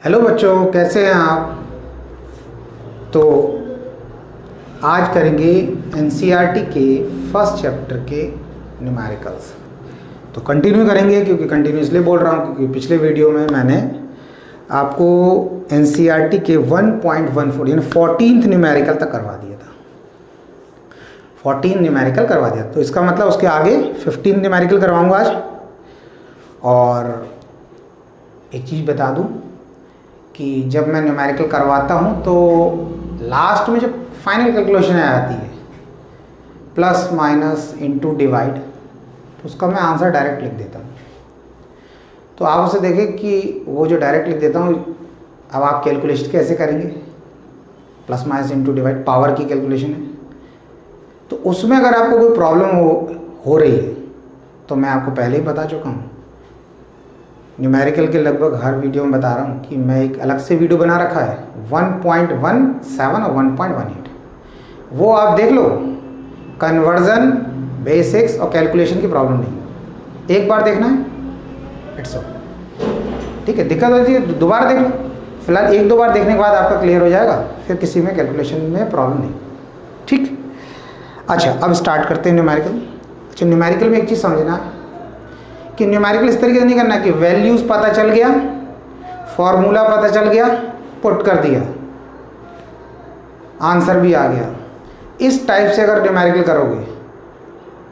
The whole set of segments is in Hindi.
हेलो बच्चों, कैसे हैं आप। तो आज करेंगे एनसीईआरटी के फर्स्ट चैप्टर के न्यूमेरिकल्स। तो कंटिन्यू करेंगे, क्योंकि कंटिन्यू इसलिए बोल रहा हूँ क्योंकि पिछले वीडियो में मैंने आपको एनसीईआरटी के 1.14 यानी 14th न्यूमेरिकल तक करवा दिया था। 14 न्यूमेरिकल करवा दिया, तो इसका मतलब उसके आगे 15 न्यूमेरिकल करवाऊँगा आज। और एक चीज़ बता दूँ कि जब मैं न्यूमेरिकल करवाता हूँ तो लास्ट में जब फाइनल कैलकुलेशन आती है प्लस माइनस इनटू डिवाइड, तो उसका मैं आंसर डायरेक्ट लिख देता हूँ। तो आप उसे देखें कि वो जो डायरेक्ट लिख देता हूँ, अब आप कैलकुलेशन कैसे करेंगे, plus minus into divide power की कैलकुलेशन है। तो उसमें अगर आपको कोई प्रॉब्लम हो रही है तो मैं आपको पहले ही बता चुका हूँ। न्यूमेरिकल के लगभग हर वीडियो में बता रहा हूँ कि मैं एक अलग से वीडियो बना रखा है 1.17 और 1.18, वो आप देख लो। कन्वर्जन, बेसिक्स और कैलकुलेशन की प्रॉब्लम नहीं है, एक बार देखना है, इट्स ऑल ठीक है। दिक्कत होती है दोबारा देख लो, फिलहाल एक दो बार देखने के बाद आपका क्लियर हो जाएगा, फिर किसी में कैलकुलेशन में प्रॉब्लम नहीं, ठीक। अच्छा, अब स्टार्ट करते हैं न्यूमेरिकल। अच्छा, न्यूमेरिकल में एक चीज़ समझना है कि न्यूमेरिकल इस तरीके से नहीं करना कि वैल्यूज़ पता चल गया, फॉर्मूला पता चल गया, पुट कर दिया, आंसर भी आ गया। इस टाइप से अगर न्यूमेरिकल करोगे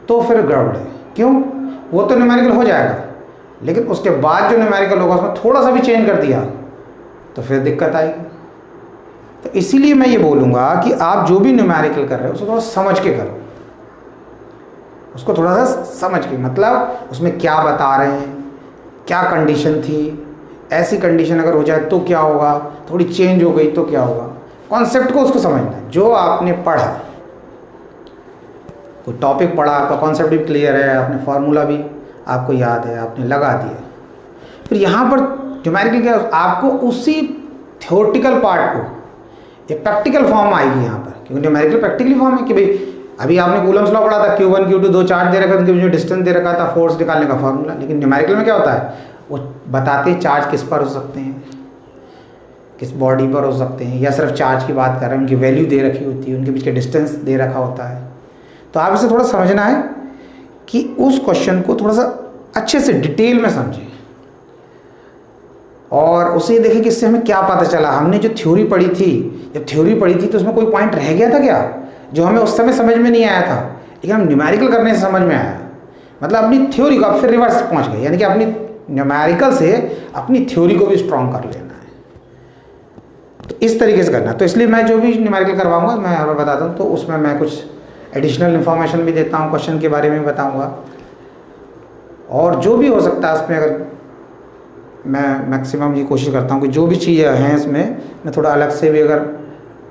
तो फिर गड़बड़ है। क्यों? वो तो न्यूमेरिकल हो जाएगा, लेकिन उसके बाद जो न्यूमेरिकल होगा उसमें थोड़ा सा भी चेंज कर दिया तो फिर दिक्कत आएगी। तो इसीलिए मैं ये बोलूँगा कि आप जो भी न्यूमेरिकल कर रहे हो उसको थोड़ा समझ के करो, उसको थोड़ा सा समझ के, मतलब उसमें क्या बता रहे हैं, क्या कंडीशन थी, ऐसी कंडीशन अगर हो जाए तो क्या होगा, थोड़ी चेंज हो गई तो क्या होगा, कॉन्सेप्ट को उसको समझना है। जो आपने पढ़ा, कोई टॉपिक पढ़ा, आपका कॉन्सेप्ट भी क्लियर है, आपने फार्मूला भी आपको याद है, आपने लगा दिया, फिर यहाँ पर न्यूमेरिकल क्या, आपको उसी थ्योरेटिकल पार्ट को एक प्रैक्टिकल फॉर्म आएगी यहाँ पर, क्योंकि न्यूमेरिकल प्रैक्टिकली फॉर्म है कि भाई अभी आपने कूलम्स लॉ पढ़ा था, Q1 Q2 दो चार्ज दे रखा था, उनके बीच में डिस्टेंस दे रखा था, फोर्स निकालने का फार्मूला। लेकिन न्यूमेरिकल में क्या होता है, वो बताते हैं चार्ज किस पर हो सकते हैं, किस बॉडी पर हो सकते हैं, या सिर्फ चार्ज की बात कर रहे हैं, उनकी वैल्यू दे रखी होती है, उनके बीच का डिस्टेंस दे रखा होता है। तो आप इसे थोड़ा समझना है कि उस क्वेश्चन को थोड़ा सा अच्छे से डिटेल में समझें और उसे देखें कि इससे हमें क्या पता चला। हमने जो थ्योरी पढ़ी थी, जब थ्योरी पढ़ी थी तो उसमें कोई पॉइंट रह गया था क्या जो हमें उस समय समझ में नहीं आया था, लेकिन हम न्यूमेरिकल करने से समझ में आया। मतलब अपनी थ्योरी को आप फिर रिवर्स पहुंच गए, यानी कि अपनी न्यूमेरिकल से अपनी थ्योरी को भी स्ट्रॉन्ग कर लेना है। तो इस तरीके से करना है। तो इसलिए मैं जो भी न्यूमेरिकल करवाऊंगा मैं यहाँ पर बताता हूँ, तो उसमें मैं कुछ एडिशनल इन्फॉर्मेशन भी देता हूँ, क्वेश्चन के बारे में बताऊँगा, और जो भी हो सकता है उसमें, अगर मैं मैक्सिमम ये कोशिश करता हूँ कि जो भी चीज़ें हैं इसमें मैं थोड़ा अलग से भी अगर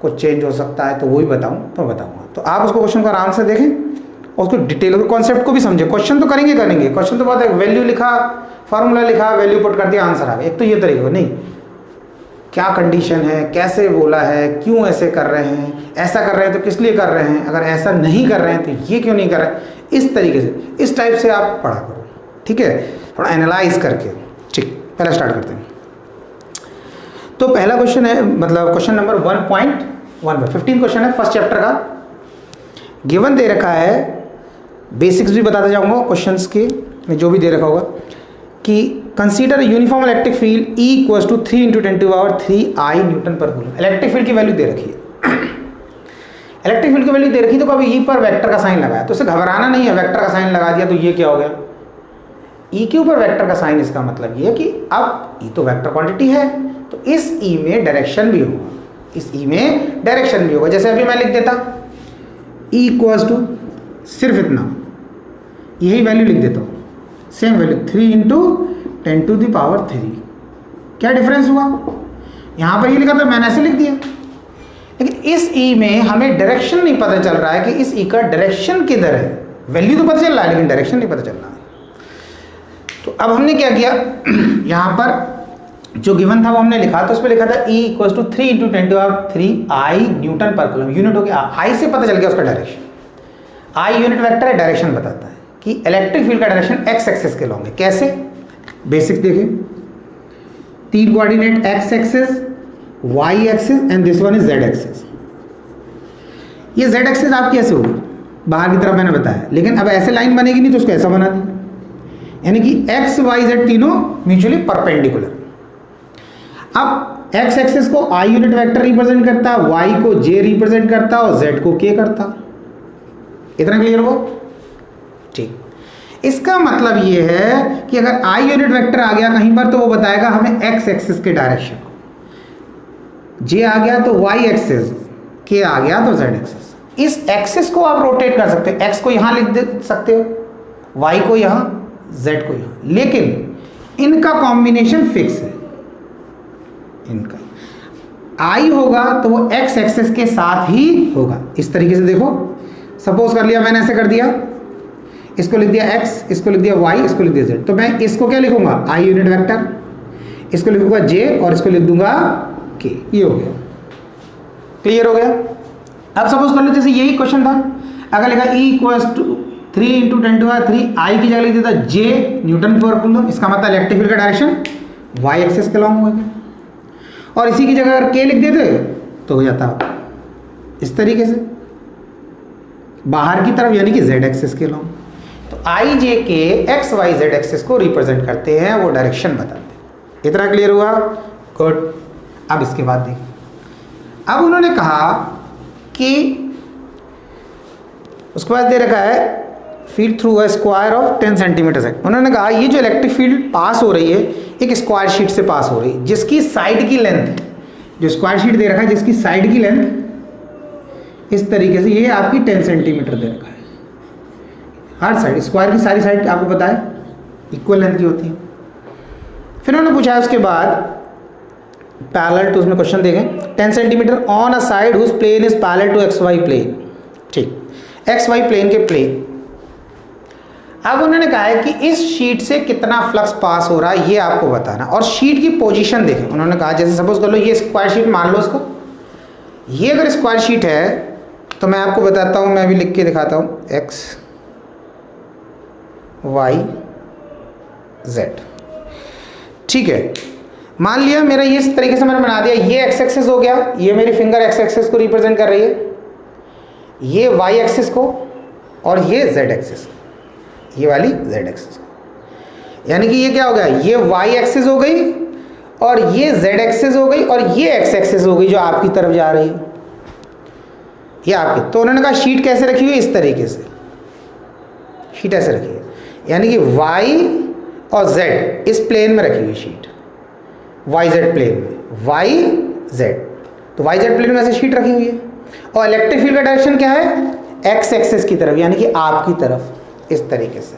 कुछ चेंज हो सकता है तो वो भी बताऊँ तो बताऊँगा। तो आप उसको क्वेश्चन को आराम से देखें और उसको डिटेल के कॉन्सेप्ट को भी समझें। क्वेश्चन तो करेंगे, क्वेश्चन तो बात है, वैल्यू लिखा, फार्मूला लिखा, वैल्यू पुट कर दिया, आंसर आ गया। एक तो ये तरीका नहीं, क्या कंडीशन है, कैसे बोला है, क्यों ऐसे कर रहे हैं, ऐसा कर रहे हैं तो किस लिए कर रहे हैं, अगर ऐसा नहीं कर रहे हैं तो ये क्यों नहीं कर रहे हैं, इस तरीके से, इस टाइप से आप पढ़ा करो, ठीक है, थोड़ा एनालाइज करके। ठीक, पहला स्टार्ट करते हैं। तो पहला क्वेश्चन है, मतलब क्वेश्चन नंबर 1.1 15 क्वेश्चन है फर्स्ट चैप्टर का। गिवन दे रखा है, बेसिक्स भी बताते जाऊंगा क्वेश्चंस के में जो भी दे रखा होगा, कि consider uniform electric field E equals to 3 × 10⁻³ newton per coulomb. Electric field की वैल्यू दे रखी है, इलेक्ट्रिक फील्ड की वैल्यू दे रखी, तो कभी E पर वेक्टर का साइन लगाया, तो इसे घबराना नहीं है, वेक्टर का साइन लगा दिया तो ये क्या हो गया, E के ऊपर वेक्टर का साइन, इसका मतलब ये है कि अब E तो वेक्टर क्वांटिटी है, तो इस E में डायरेक्शन भी होगा, इस E में डायरेक्शन भी होगा। जैसे अभी मैं लिख देता E इक्वल्स टू सिर्फ इतना, यही वैल्यू लिख देता हूँ, सेम वैल्यू 3 × 10⁻³ क्या डिफरेंस हुआ, यहाँ पर ये लिखा था, मैंने ऐसे लिख दिया। लेकिन इस E में हमें डायरेक्शन नहीं पता चल रहा है कि इस E का डायरेक्शन किधर है, वैल्यू तो पता चल रहा है लेकिन डायरेक्शन नहीं पता चल रहा है। तो अब हमने क्या किया, यहाँ पर जो गिवन था वो हमने लिखा, तो उस पर लिखा था E equals to 3 × 10⁻³ newton per coulomb. Unit हो गया, I से पता चल गया उसका डायरेक्शन, I यूनिट वेक्टर है, डायरेक्शन बताता है कि इलेक्ट्रिक फील्ड का डायरेक्शन x एक्सिस के लॉन्ग है। कैसे, बेसिक देखें, तीन coordinate x axis, y axis and this one is z axis. ये जेड एक्सिस आपकी ऐसे होगी, बाहर की तरफ मैंने बताया, लेकिन अब ऐसे लाइन बनेगी नहीं तो उसको ऐसा बना दी, यानी कि एक्स वाई जेड तीनों म्यूचुअली परपेंडिकुलर। अब एक्स एक्सिस को आई यूनिट वेक्टर रिप्रेजेंट करता है, वाई को जे रिप्रेजेंट करता है और जेड को के करता। इतना क्लियर हो? ठीक। इसका मतलब ये है कि अगर आई यूनिट वेक्टर आ गया कहीं पर तो वो बताएगा हमें एक्स एक्सिस के डायरेक्शन को, जे आ गया तो वाई एक्सिस, के आ गया तो जेड एक्सिस। इस एक्सिस को आप रोटेट कर सकते हो, एक्स को यहां लिख दे सकते हो, वाई को यहां, जेड को यहां, लेकिन इनका कॉम्बिनेशन फिक्स है। इनका आई होगा तो वो एक्स एक्सिस के साथ ही होगा। इस तरीके से देखो, सपोज कर लिया मैंने ऐसे कर दिया, इसको लिख दिया x, इसको लिख दिया y, इसको लिख दिया z, तो मैं इसको क्या लिखूंगा, i यूनिट वेक्टर, इसको लिखूंगा j और इसको लिख दूंगा k। ये हो गया, क्लियर हो गया। अब सपोज कर लो जैसे यही क्वेश्चन था, अगर लिखा E = 3 × 10⁻³ I की जगह लिख देता j न्यूटन पर कूलम, इसका मतलब इलेक्ट्रिक फील्ड का डायरेक्शन y एक्सिस के लॉन्ग होगा, और इसी की जगह अगर k लिख देते तो हो जाता इस तरीके से बाहर की तरफ, यानी कि z एक्सिस के लॉन्ग। तो आई जे के एक्स वाई जेड एक्सिस को रिप्रेजेंट करते हैं, वो डायरेक्शन बताते हैं। इतना क्लियर हुआ? गुड। अब इसके बाद देखिए, अब उन्होंने कहा कि उसके बाद दे रखा है field through a square of 10 centimetre. उन्होंने कहा ये जो इलेक्ट्रिक फील्ड पास हो रही है एक स्क्वायर शीट से पास हो रही है, जिसकी साइड की लेंथ, जो स्क्वायर शीट दे रखा है जिसकी साइड की लेंथ इस तरीके से, ये आपकी 10 सेंटीमीटर दे रखा है। हर साइड, स्क्वायर की सारी साइड आपको पता है इक्वल लेंथ की होती है। फिर उन्होंने पूछा उसके बाद पैरेलल टू, उसमें क्वेश्चन देखें, 10 centimetre on a side whose plane is parallel to x y plane. ठीक, एक्स वाई प्लेन के प्लेन। अब उन्होंने कहा है कि इस शीट से कितना फ्लक्स पास हो रहा है ये आपको बताना, और शीट की पोजीशन देखें। उन्होंने कहा जैसे सपोज कर लो ये स्क्वायर शीट मान लो इसको, ये अगर स्क्वायर शीट है तो मैं आपको बताता हूँ, मैं अभी लिख के दिखाता हूँ, एक्स वाई जेड। ठीक है, मान लिया मेरा ये इस तरीके से मैंने बना दिया, ये एक्स एक्सिस हो गया, ये मेरी फिंगर एक्स एक्सिस को रिप्रेजेंट कर रही है, ये वाई एक्सिस को, और ये जेड एक्सिस, ये वाली जेड एक्सिस। यानी कि ये क्या हो गया, ये वाई एक्सिस हो गई और ये जेड एक्सिस हो गई और ये एक्स एक्सिस हो गई जो आपकी तरफ जा रही है, ये आपकी। तो उन्होंने कहा शीट कैसे रखी हुई, इस तरीके से शीट ऐसे रखी है, यानी कि y और z इस प्लेन में रखी हुई शीट, y z प्लेन में, y z, तो y z प्लेन में ऐसे शीट रखी हुई है। और इलेक्ट्रिक फील्ड का डायरेक्शन क्या है, x एक्सिस की तरफ, यानी कि आपकी तरफ, इस तरीके से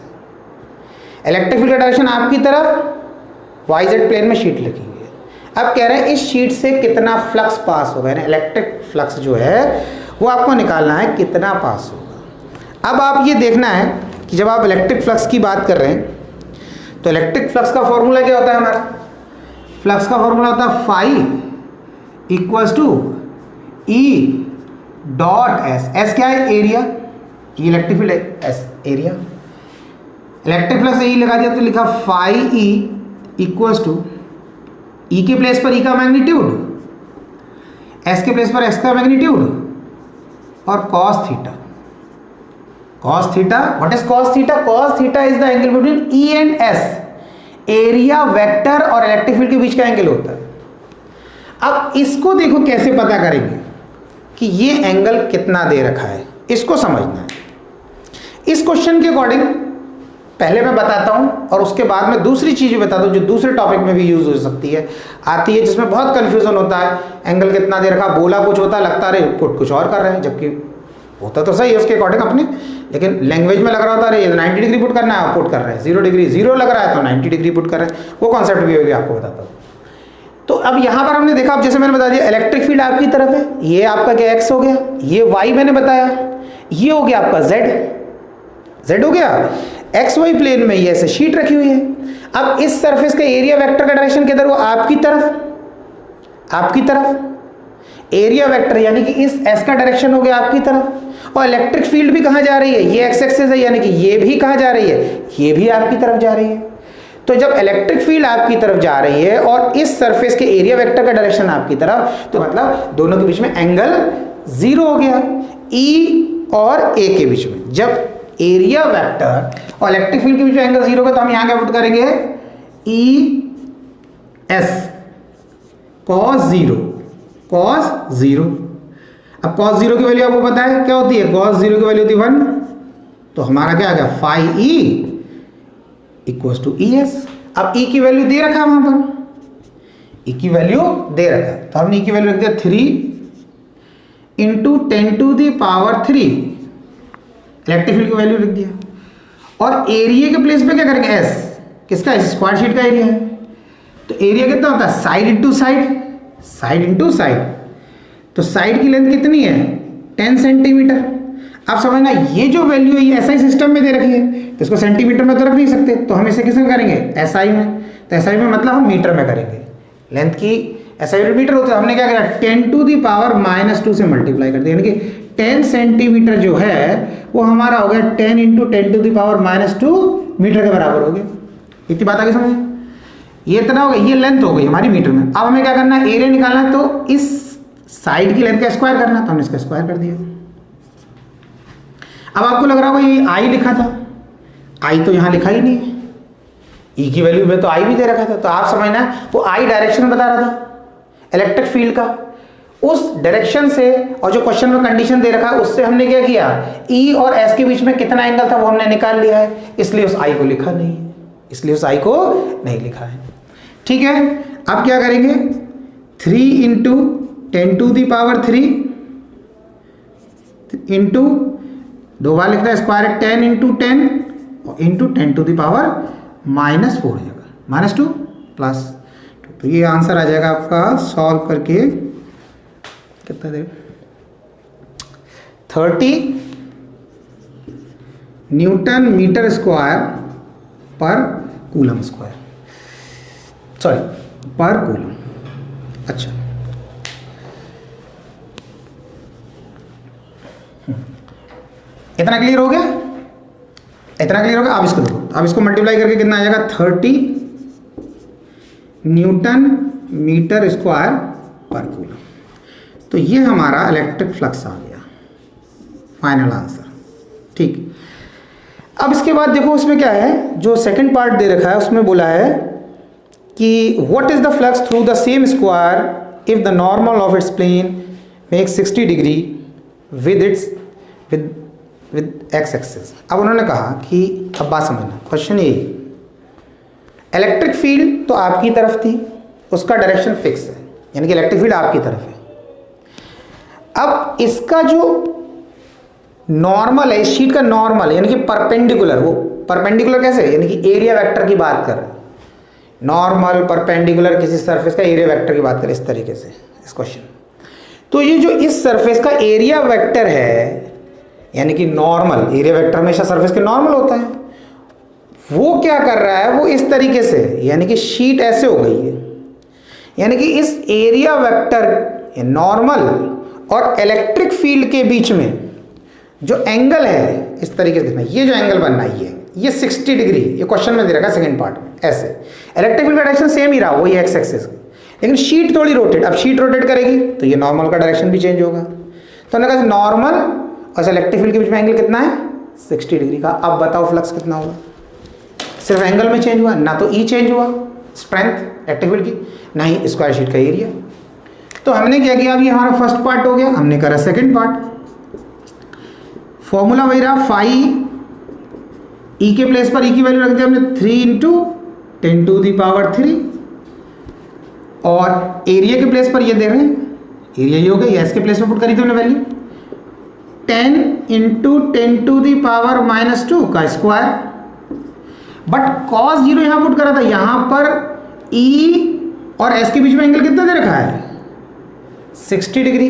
इलेक्ट्रिक फील्ड का डायरेक्शन आपकी तरफ, y z प्लेन में शीट लगी हुई है। अब कह रहे हैं इस शीट से कितना फ्लक्स पास होगा, यानी इलेक्ट्रिक फ्लक्स जो है वो आपको निकालना है कितना पास होगा। अब आप ये देखना है कि जब आप इलेक्ट्रिक फ्लक्स की बात कर रहे हैं तो इलेक्ट्रिक फ्लक्स का फॉर्मूला क्या होता है हमारा, फ्लक्स का फॉर्मूला होता है phi equals to E dot S. S क्या है, एरिया, ये इलेक्ट्रिक फील्ड है, S area. Electric flux E लगा दिया तो लिखा phi E equals to, E के प्लेस पर ई का मैग्नीट्यूड, एस के प्लेस पर एस का मैग्नीट्यूड, और cos theta. cos theta, what is cos theta? Cos theta is the angle between E and S, area vector और इलेक्ट्रिक फील्ड के बीच का एंगल होता है। अब इसको देखो कैसे पता करेंगे कि ये एंगल कितना दे रखा है, इसको समझना है। इस क्वेश्चन के अकॉर्डिंग पहले मैं बताता हूं और उसके बाद में दूसरी चीज भी बताता हूं जो दूसरे टॉपिक में भी यूज हो सकती है, आती है, जिसमें बहुत कंफ्यूजन होता है। एंगल कितना दे रखा, बोला कुछ होता है, लगता रहे पुट कुछ और कर रहे हैं, जबकि होता तो सही है उसके अकॉर्डिंग अपने, लेकिन लैंग्वेज में लग रहा होता है 90 डिग्री पुट करना है, पुट कर रहे हैं 0 डिग्री, 0 लग रहा है तो 90 डिग्री पुट कर रहे हैं। वो कॉन्सेप्ट भी होगी, आपको बताता हूँ। तो अब यहाँ पर हमने देखा, अब जैसे मैंने बता दिया इलेक्ट्रिक फील्ड आपकी तरफ है, ये आपका क्या एक्स हो गया, ये वाई मैंने बताया, ये हो गया आपका जेड हो गया। एक्स वाई प्लेन में ये ऐसे शीट रखी हुई है। अब इस सरफेस का एरिया वेक्टर का डायरेक्शन किधर, वो आपकी तरफ एरिया वेक्टर, यानी कि इस एस का डायरेक्शन हो गया आपकी तरफ। और इलेक्ट्रिक फील्ड भी कहाँ जा रही है, ये एक्स एक्सिस है, यानी कि ये भी कहाँ जा रही है, ये भी आपकी तरफ जा रही है। तो जब इलेक्ट्रिक फील्ड आपकी तरफ जा रही है और इस सरफेस के एरिया वेक्टर का डायरेक्शन आपकी तरफ, तो मतलब दोनों के बीच में एंगल 0 हो गया, E और A के बीच में। जब एरिया वेक्टर और इलेक्ट्रिक फील्ड के बीच में एंगल 0 होगा तो हम यहां क्या पुट करेंगे, ES cos 0, cos 0। अब cos 0 की वैल्यू आपको पता है क्या होती है, cos 0 की वैल्यू होती है 1, तो हमारा क्या आ गया phi E equals to ES। अब E की वैल्यू दे रखा है वहां पर, E की वैल्यू दे रखा है, तो हमने E की वैल्यू रख दिया 3 into 10 to the power 3, electric field की वैल्यू रख दिया। और एरिया के प्लेस पे क्या करेंगे, S, किसका, इस स्क्वायर शीट का एरिया है, तो एरिया कितना होता है, side into side, side into side, तो साइड की लेंथ कितनी है 10 सेंटीमीटर। आप समझना ये जो वैल्यू है ये एसआई सिस्टम में दे रखी है, तो इसको सेंटीमीटर में तो रख नहीं सकते, तो हम इसे किस में करेंगे, एसआई में। तो एसआई में मतलब हम मीटर में करेंगे, लेंथ की एसआई मीटर होता है, हमने क्या करा 10 टू दी पावर -2 से मल्टीप्लाई कर दिया, यानी कि 10 सेंटीमीटर जो है वो हमारा हो गया 10 into 10 to the power -2 metre के बराबर हो गया। इतनी बात आगे समझ, ये इतना हो गया, ये लेंथ हो गई हमारी मीटर में। अब हमें क्या करना है, एरिया निकालना है, तो इस साइड की लेंथ का स्क्वायर करना, तो हमने इसका स्क्वायर कर दिया। अब आपको लग रहा होगा ये आई लिखा था, आई तो यहां लिखा ही नहीं है, ई की वैल्यू में तो आई भी दे रखा था, तो आप समझना वो आई डायरेक्शन बता रहा था इलेक्ट्रिक फील्ड का, उस डायरेक्शन से और जो क्वेश्चन में कंडीशन दे रखा है उससे हमने क्या किया, ई और एस के बीच में कितना एंगल था वो हमने निकाल लिया है, इसलिए उस आई को लिखा नहीं है, इसलिए उस आई को नहीं लिखा है। ठीक है, अब क्या करेंगे, 3 into 10 to the power 3 into, दो बार लिखना है square, 10 into 10 into 10 to the power -4 हो जाएगा, -2 प्लस, तो ये आंसर आ जाएगा आपका सॉल्व करके कितना देर, 30 Newton metre square per coulomb square, sorry पर कूलम। अच्छा, इतना क्लियर हो गया, इतना क्लियर हो गया। अब इसको देखो, अब इसको मल्टीप्लाई करके कितना आ जाएगा, 30 Newton metre square per coulomb. तो ये हमारा इलेक्ट्रिक फ्लक्स आ गया, फाइनल आंसर। ठीक, अब इसके बाद देखो उसमें क्या है, जो सेकंड पार्ट दे रखा है उसमें बोला है कि what is the flux through the same square if the normal of its plane makes 60 degree with its with x axis. अब उन्होंने कहा कि अब बात समझना, क्वेश्चन ये, इलेक्ट्रिक फील्ड तो आपकी तरफ थी, उसका डायरेक्शन फिक्स है, यानी कि इलेक्ट्रिक फील्ड आपकी तरफ है। अब इसका जो नॉर्मल है, इस शीट का नॉर्मल यानी कि परपेंडिकुलर, वो परपेंडिकुलर कैसे, यानी कि एरिया वेक्टर की बात कर रहे हैं, नॉर्मल परपेंडिकुलर किसी सरफेस का एरिया वेक्टर की बात करें इस तरीके से इस क्वेश्चन। तो ये जो इस सरफेस का एरिया वेक्टर है, यानी कि नॉर्मल, एरिया वेक्टर हमेशा सरफेस के नॉर्मल होता है, वो क्या कर रहा है, वो इस तरीके से, यानी कि शीट ऐसे हो गई है, यानी कि इस एरिया वेक्टर नॉर्मल और इलेक्ट्रिक फील्ड के बीच में जो एंगल है इस तरीके से देखना, ये जो एंगल बनना है ये 60 डिग्री, ये क्वेश्चन में दे रखा है सेकंड पार्ट में, ऐसे इलेक्ट्रिक फील्ड का डायरेक्शन सेम ही रहा, वही एक्स एक्सिस, लेकिन शीट थोड़ी रोटेट, अब शीट रोटेट करेगी तो ये नॉर्मल का डायरेक्शन भी चेंज होगा। तो हमने कहा नॉर्मल और इलेक्ट्रिक फील्ड के बीच में एंगल कितना है, 60 डिग्री का। अब बताओ फ्लक्स कितना होगा, सिर्फ एंगल में चेंज हुआ, ना तो ई चेंज हुआ स्ट्रेंथ इलेक्ट्रिक फील्ड की, ना ही स्क्वायर शीट का एरिया। तो हमने क्या किया, अभी हमारा फर्स्ट पार्ट हो गया, हमने करा सेकंड पार्ट। फॉर्मूला वही रहा, फाई ई के प्लेस पर ई की वैल्यू रख दी हमने 3 इंटू 10 टू दी पावर 3, और एरिया के प्लेस पर ये दे रहे हैं, एरिया ये हो गया, एस के प्लेस पर पुट करी थी हमने value 10 into 10 to the power -2 का स्क्वायर, बट cos 0 यहां पुट करा था, यहां पर E और S के बीच में एंगल कितना दे रखा है, 60 डिग्री।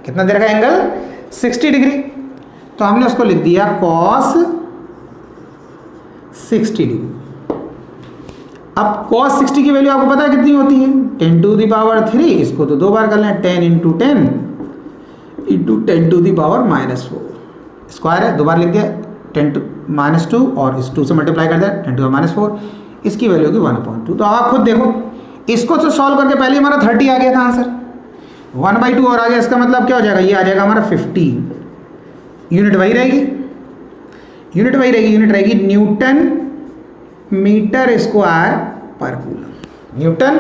कितना दे रखा है एंगल, 60 डिग्री, तो हमने उसको लिख दिया cos 60 डिग्री। अब cos 60 की वैल्यू आपको पता है कितनी होती है, 10 टू दी पावर 3, इसको तो दो बार कर लें, 10 into 10 into 10 to the power -4, square है, दो बार लिख दिया 10 टू -2 और इस 2 से मल्टीप्लाई कर दिया 10 टू -4, इसकी वैल्यू होगी 1/2। तो आप खुद देखो, इसको तो सॉल्व करके पहले हमारा 30 आ गया था आंसर, 1/2 और आ गया, इसका मतलब क्या हो जाएगा, ये आ जाएगा हमारा 15। यूनिट वही रहेगी, unit Newton metre square per coulomb, newton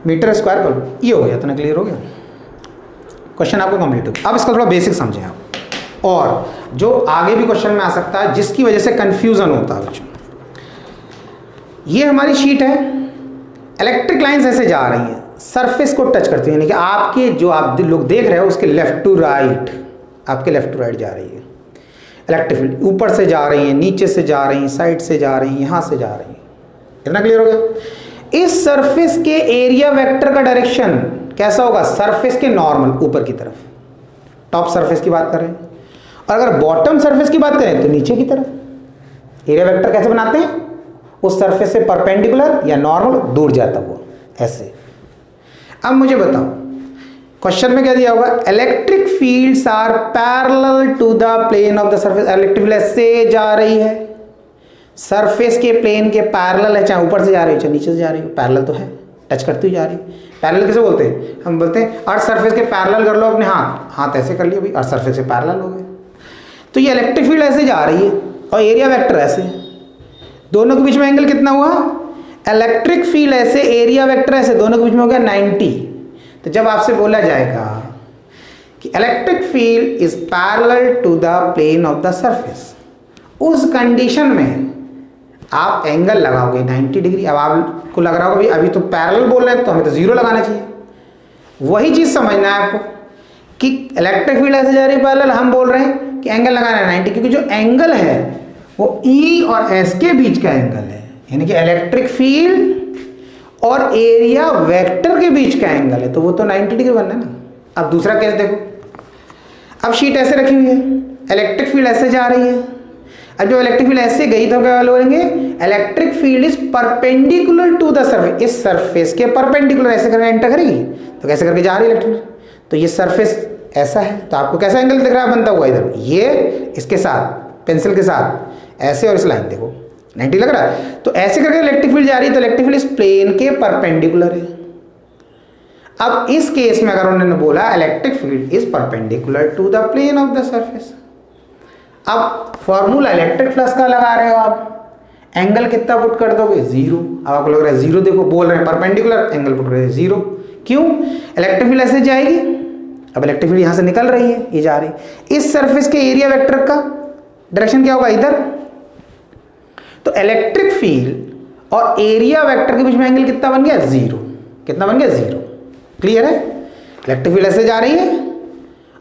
metre square पर। ये हो गया, इतना क्लियर हो गया, क्वेश्चन आपको कंप्लीट हो गया। अब इसका थोड़ा बेसिक समझें आप, और जो आगे भी क्वेश्चन में आ सकता है जिसकी वजह से कंफ्यूजन होता है बच्चों। ये हमारी शीट है, इलेक्ट्रिक लाइंस ऐसे जा रही हैं, सरफेस को टच करती है, यानी कि आपके जो आप लोग देख रहे हो उसके लेफ्ट टू राइट, आपके लेफ्ट टू राइट जा रही है इलेक्ट्रिक फील्ड, ऊपर से जा रही है, नीचे से जा रही है, साइड से जा रही है, यहां से जा रही है। इतना क्लियर हो गया। इस सरफेस के एरिया वेक्टर का डायरेक्शन कैसा होगा, सरफेस के नॉर्मल ऊपर की तरफ, टॉप सरफेस की बात कर रहे हैं, और अगर बॉटम सरफेस की बात करें तो नीचे की तरफ। एरिया वेक्टर कैसे बनाते हैं, उस सरफेस से परपेंडिकुलर या नॉर्मल दूर जाता हुआ, ऐसे। अब मुझे बताओ क्वेश्चन में क्या दिया होगा, electric fields are parallel to the plane of the surface. Electric field ऐसे जा रही है, सरफेस के प्लेन के पैरेलल है, चाहे ऊपर से जा रही है चाहे नीचे से जा रही है, पैरेलल तो है, टच करती हुई जा रही है। पैरेलल किसे बोलते हैं, हम बोलते हैं अर्थ सरफेस के पैरेलल कर लो अपने हाथ ऐसे कर लिया भाई, अर्थ सरफेस से पैरेलल हो गए। तो ये इलेक्ट्रिक फील्ड ऐसे जा रही है और एरिया वेक्टर ऐसे, दोनों के बीच में एंगल कितना हुआ, इलेक्ट्रिक फील्ड ऐसे, एरिया वेक्टर ऐसे, दोनों के बीच में हो गया 90। तो जब आपसे बोला जाएगा कि electric field is parallel to the plane of the surface, उस कंडीशन में आप एंगल लगाओगे 90 डिग्री। अब आपको लग रहा होगा भाई अभी तो पैरेलल बोल रहे हैं तो हमें तो 0 लगाना चाहिए। वही चीज समझना है आपको कि इलेक्ट्रिक फील्ड ऐसे जा रही है पैरेलल, हम बोल रहे हैं कि एंगल लगाना है 90, क्योंकि जो एंगल है वो E और S के बीच का एंगल है, यानी कि इलेक्ट्रिक फील्ड और एरिया वेक्टर के बीच का एंगल है, तो वो तो 90 डिग्री बनना है ना। अब दूसरा केस देखो, अब शीट ऐसे रखी हुई है, इलेक्ट्रिक फील्ड ऐसे जा रही है। अब जब इलेक्ट्रिक फील्ड ऐसे गई तो क्या बोलेंगे, electric field is perpendicular to the surface, इस सरफेस के परपेंडिकुलर ऐसे करके एंटर करेगी, तो कैसे करके जा रही है इलेक्ट्रिक। तो ये सरफेस ऐसा है, तो आपको कैसा एंगल दिख रहा है बनता हुआ इधर, ये इसके साथ पेंसिल के साथ ऐसे, और इस लाइन देखो 90 लग रहा है। तो ऐसे करके इलेक्ट्रिक फील्ड जा रही है, तो इलेक्ट्रिक फील्ड इस प्लेन के परपेंडिकुलर है। अब इस केस में अगर उन्होंने बोला electric field is perpendicular to the plane of the surface, अब फॉर्मूला इलेक्ट्रिक फ्लक्स का लगा रहे हो आप, एंगल कितना पुट कर दोगे 0। अब आपको लग रहा है 0, देखो बोल रहे हैं परपेंडिकुलर, एंगल पुट कर रहे हैं 0, क्यों, इलेक्ट्रिक फील्ड ऐसे जाएगी। अब इलेक्ट्रिक फील्ड यहां से निकल रही है, ये जा रही है, इस सरफेस के एरिया वेक्टर का डायरेक्शन क्या होगा, इधर। तो इलेक्ट्रिक फील्ड और एरिया वेक्टर के बीच में एंगल कितना बन गया 0, कितना बन गया 0। क्लियर है, इलेक्ट्रिक फील्ड ऐसे जा रही है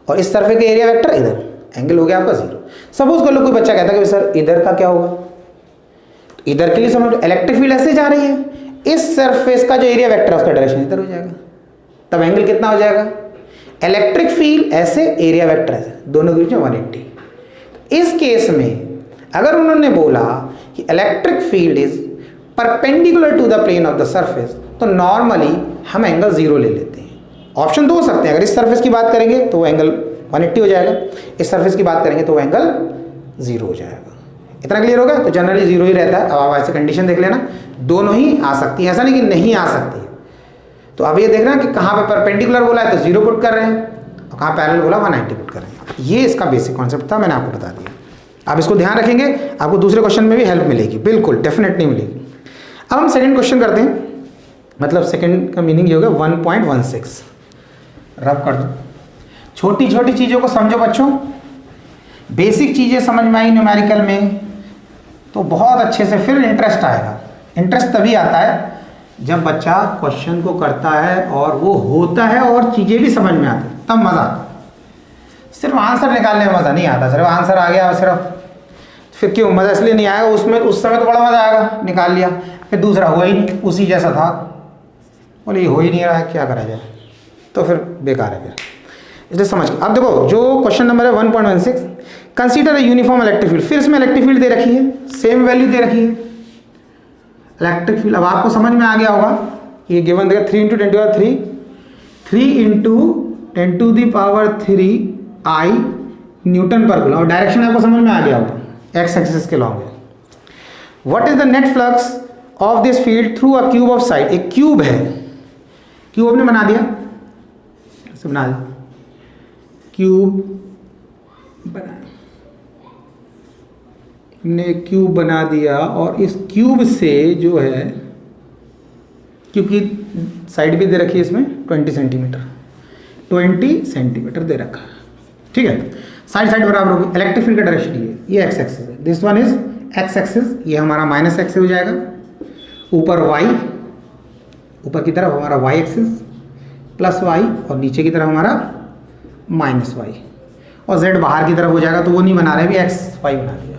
और इस सरफेस के एरिया वेक्टर इधर, एंगल हो गया आपका 0। सपोज कर लो कोई बच्चा कहता है कि सर इधर का क्या होगा, तो इधर के लिए समझ लो इलेक्ट्रिक फील्ड ऐसे जा रही है, इस सरफेस का जो एरिया वेक्टर है उसका डायरेक्शन इधर हो जाएगा, तब एंगल कितना हो जाएगा, इलेक्ट्रिक फील्ड ऐसे, एरिया वेक्टर ऐसे, दोनों के बीच में 180। इस केस में अगर उन्होंने बोला कि electric field is perpendicular to the plane of the surface, तो नॉर्मली हम एंगल 0 ले लेते हैं। ऑप्शन 2 हो सकते हैं, अगर इस सरफेस की बात करेंगे तो वो एंगल 180 हो जाएगा, इस सरफेस की बात करेंगे तो वो एंगल 0 हो जाएगा। इतना क्लियर होगा, तो जनरली 0 ही रहता है। अब आप ऐसे कंडीशन देख लेना, दोनों ही आ सकती है, ऐसा नहीं कि नहीं आ सकती। तो अब ये देख रहे हैं कि कहाँ पे परपेंडिकुलर बोला है तो 0 पुट कर रहे हैं, और कहाँ पैरेलल बोला 190 पुट कर रहे हैं। ये इसका बेसिक कॉन्सेप्ट था, मैंने आपको बता दिया। आप इसको ध्यान रखेंगे, आपको दूसरे क्वेश्चन में भी हेल्प मिलेगी, बिल्कुल डेफिनेटली मिलेगी। अब हम सेकंड क्वेश्चन करते हैं, मतलब सेकंड का मीनिंग ये होगा 1.16। रब कर दो, छोटी छोटी चीज़ों को समझो बच्चों, बेसिक चीज़ें समझ में आई न्यूमेरिकल में तो बहुत अच्छे से फिर इंटरेस्ट आएगा। इंटरेस्ट तभी आता है जब बच्चा क्वेश्चन को करता है और वो होता है और चीज़ें भी समझ में आती, तब मज़ा आता। सिर्फ आंसर निकालने में मज़ा नहीं आता, सिर्फ आंसर आ गया सिर्फ, फिर क्यों मज़ा इसलिए नहीं आएगा, उसमें उस समय तो बड़ा मज़ा आएगा, निकाल लिया, फिर दूसरा हुआ ही नहीं, उसी जैसा था, बोले ये हो ही नहीं रहा है, क्या करा जाए, तो फिर बेकार है। फिर इसलिए समझ, अब देखो जो क्वेश्चन नंबर है 1.16, consider a uniform electric field. फिर इसमें इलेक्ट्रिक फील्ड दे रखी है, सेम वैल्यू दे रखी है इलेक्ट्रिक फील्ड। अब आपको समझ में आ गया होगा, ये गिवन देगा 3 × 10⁻³ 3 × 10⁻³ I न्यूटन पर कूलम, और डायरेक्शन आपको समझ में आ गया होगा, एक्स एक्सिस के लॉन्ग है। What is the net flux of this field through a cube of side, एक क्यूब है, क्यूब हमने बना दिया, ऐसे बना दिया, क्यूब बना, हमने एक क्यूब बना दिया और इस क्यूब से जो है, क्योंकि साइड भी दे रखी है इसमें 20 सेंटीमीटर, 20 सेंटीमीटर दे रखा है, ठीक है, साइड साइड बराबर होगी। इलेक्ट्रिक फील्ड का डायरेक्शन ये एक्स एक्सिस है, this one is x axis, ये हमारा माइनस एक्स हो जाएगा, ऊपर वाई, ऊपर की तरफ हमारा वाई एक्सिस प्लस वाई और नीचे की तरफ हमारा माइनस वाई, और जेड बाहर की तरफ हो जाएगा, तो वो नहीं बना रहे, भी एक्स वाई बना दिया।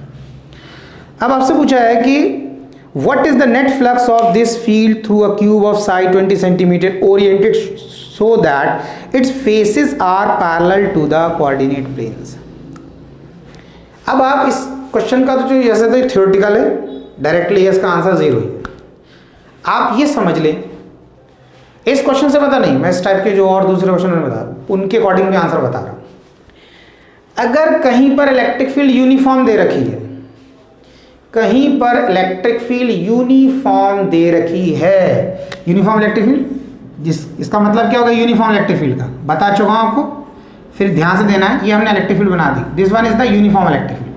अब आपसे पूछा है कि what is the net flux of this field through a cube of side 20 centimetre oriented so that its faces are parallel to the coordinate planes. अब आप इस क्वेश्चन का तो जो ऐसे तो थ्योरेटिकल है, डायरेक्टली इसका आंसर 0 है। आप ये समझ लें, इस क्वेश्चन से पता नहीं, मैं इस टाइप के जो और दूसरे क्वेश्चन में बता रहा हूँ उनके अकॉर्डिंग मैं आंसर बता रहा हूँ। अगर कहीं पर इलेक्ट्रिक फील्ड यूनिफॉर्म दे रखी है, कहीं पर इलेक्ट्रिक फील्ड यूनिफॉर्म दे रखी है, यूनिफॉर्म इलेक्ट्रिक फील्ड, इसका मतलब क्या होगा यूनिफॉर्म इलेक्ट्रिक फील्ड का, बता चुका हूं आपको, फिर ध्यान से देना है। ये हमने इलेक्ट्रिक फील्ड बना दी, this one is the uniform electric field.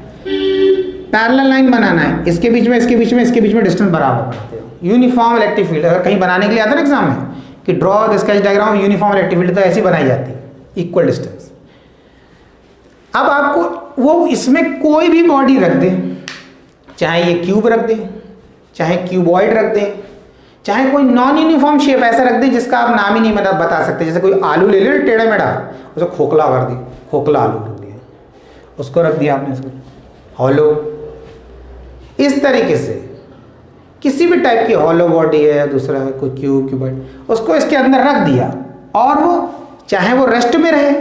Parallel line बनाना है, इसके बीच में इसके बीच में इसके बीच में डिस्टेंस बराबर बनाते हो, यूनिफॉर्म इलेक्ट्रिक फील्ड। अगर कहीं बनाने के लिए आता है ना एग्जाम में कि draw the sketch diagram uniform electric field, तो ऐसी बनाई जाती है, इक्वल डिस्टेंस। अब आपको वो इसमें कोई भी बॉडी रख दे, चाहे ये क्यूब रख दें, चाहे क्यूबॉइड रख दें, चाहे कोई नॉन यूनिफॉर्म शेप ऐसा रख दें जिसका आप नाम ही नहीं बता सकते, जैसे कोई आलू ले ले टेढ़ा मेढ़ा, उसको खोखला कर दी, खोखला आलू रख दिया, उसको रख दिया आपने इसको हॉलो। इस तरीके से किसी भी टाइप की हॉलो बॉडी है या दूसरा है कोई क्यूबॉइड, उसको इसके अंदर रख दिया और वो चाहे वो रेस्ट में रहे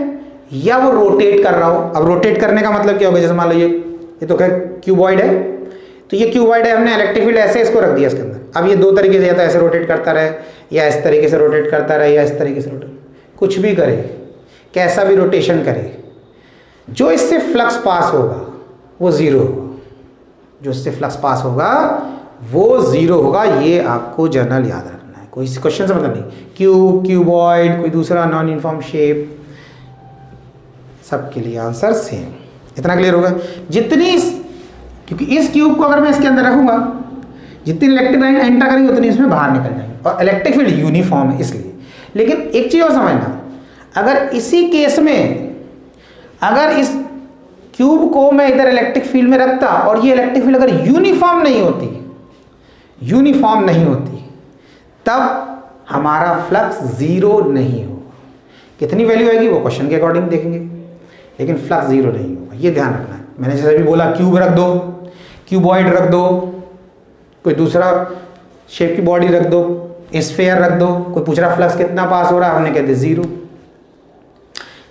या वो रोटेट कर रहा हो। अब रोटेट करने का मतलब क्या होगा, जैसे मान लो ये तो खैर क्यूबॉइड है, तो ये क्यूबॉइड है, हमने इलेक्ट्रिक फील्ड ऐसे इसको रख दिया इसके अंदर। अब ये दो तरीके से, या तो ऐसे रोटेट करता रहे या इस तरीके से रोटेट करता रहे या इस तरीके से रोटेट, कुछ भी करे, कैसा भी रोटेशन करे, जो इससे फ्लक्स पास होगा वो 0 होगा, जो इससे फ्लक्स पास होगा वो 0 होगा। ये आपको जनरल याद रखना है, कोई क्वेश्चन से मतलब नहीं, क्यूब, क्यूबॉइड, कोई दूसरा नॉन यूनिफॉर्म शेप, सबके लिए आंसर सेम। इतना क्लियर होगा। जितनी क्योंकि इस क्यूब को अगर मैं इसके अंदर रखूंगा, जितनी इलेक्ट्रिक लाइन एंटर करेंगे उतनी इसमें बाहर निकल जाएंगे, और इलेक्ट्रिक फील्ड यूनिफॉर्म है इसलिए। लेकिन एक चीज और समझना, अगर इसी केस में अगर इस क्यूब को मैं इधर इलेक्ट्रिक फील्ड में रखता और ये इलेक्ट्रिक फील्ड अगर यूनिफॉर्म नहीं होती, तब हमारा फ्लक्स 0 नहीं होगा। कितनी वैल्यू आएगी वो क्वेश्चन के अकॉर्डिंग देखेंगे, लेकिन फ्लक्स 0 नहीं होगा, ये ध्यान रखना है। मैंने जैसे अभी बोला क्यूब रख दो, क्यूबॉइड रख दो, कोई दूसरा शेप की बॉडी रख दो, स्फीयर रख दो, कोई पूछ रहा फ्लक्स कितना पास हो रहा है, हमने कहते 0।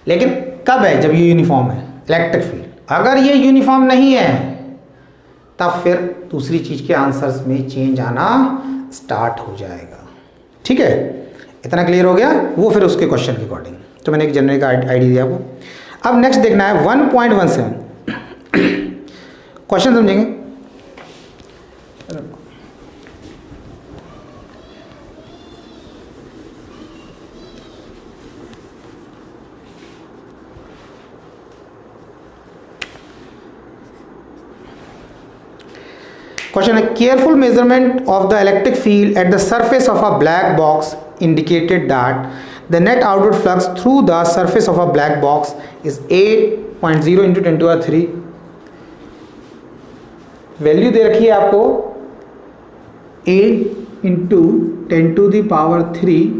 लेकिन कब है, जब ये यूनिफॉर्म है इलेक्ट्रिक फील्ड। अगर ये यूनिफॉर्म नहीं है तब फिर दूसरी चीज के आंसर्स में चेंज आना स्टार्ट हो जाएगा। ठीक है, इतना क्लियर हो गया। वो फिर उसके क्वेश्चन के अकॉर्डिंग, तो मैंने एक जनरल का आइडिया दिया आपको। अब नेक्स्ट देखना है 1.17 क्वेश्चन समझेंगे। क्वेश्चन है, careful measurement of the electric field at the surface of a black box indicated that the net outward flux through the surface of a black box is 8.0 × 10⁻³ value दे रखी है आपको 8 × 10⁻³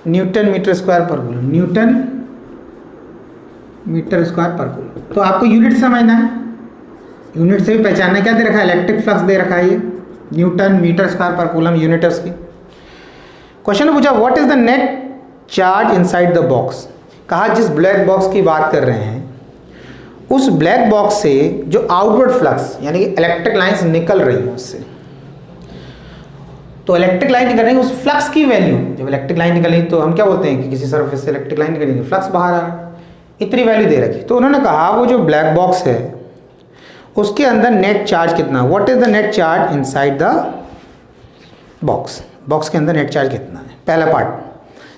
newton metre square per coulomb, newton metre square per coulomb. तो आपको यूनिट समझना है, यूनिट से भी पहचानना क्या दे रखा है, इलेक्ट्रिक फ्लक्स दे रखा है, ये Newton metre square per coulomb unit है उसकी। क्वेश्चन ने पूछा what is the net charge inside the box. कहा जिस ब्लैक बॉक्स की बात कर रहे हैं उस ब्लैक बॉक्स से जो आउटवर्ड फ्लक्स यानी कि इलेक्ट्रिक लाइंस निकल रही है उससे, तो इलेक्ट्रिक लाइन निकल रही है, उस फ्लक्स की वैल्यू, जब इलेक्ट्रिक लाइन निकली तो हम क्या बोलते हैं कि किसी सरफेस से इलेक्ट्रिक लाइन निकलेगी, फ्लक्स बाहर आ रहा है, इतनी वैल्यू दे रखी। तो उन्होंने कहा वो जो ब्लैक बॉक्स है उसके अंदर नेट चार्ज कितना, what is the net charge inside the box, box के अंदर नेट चार्ज कितना है, पहला पार्ट।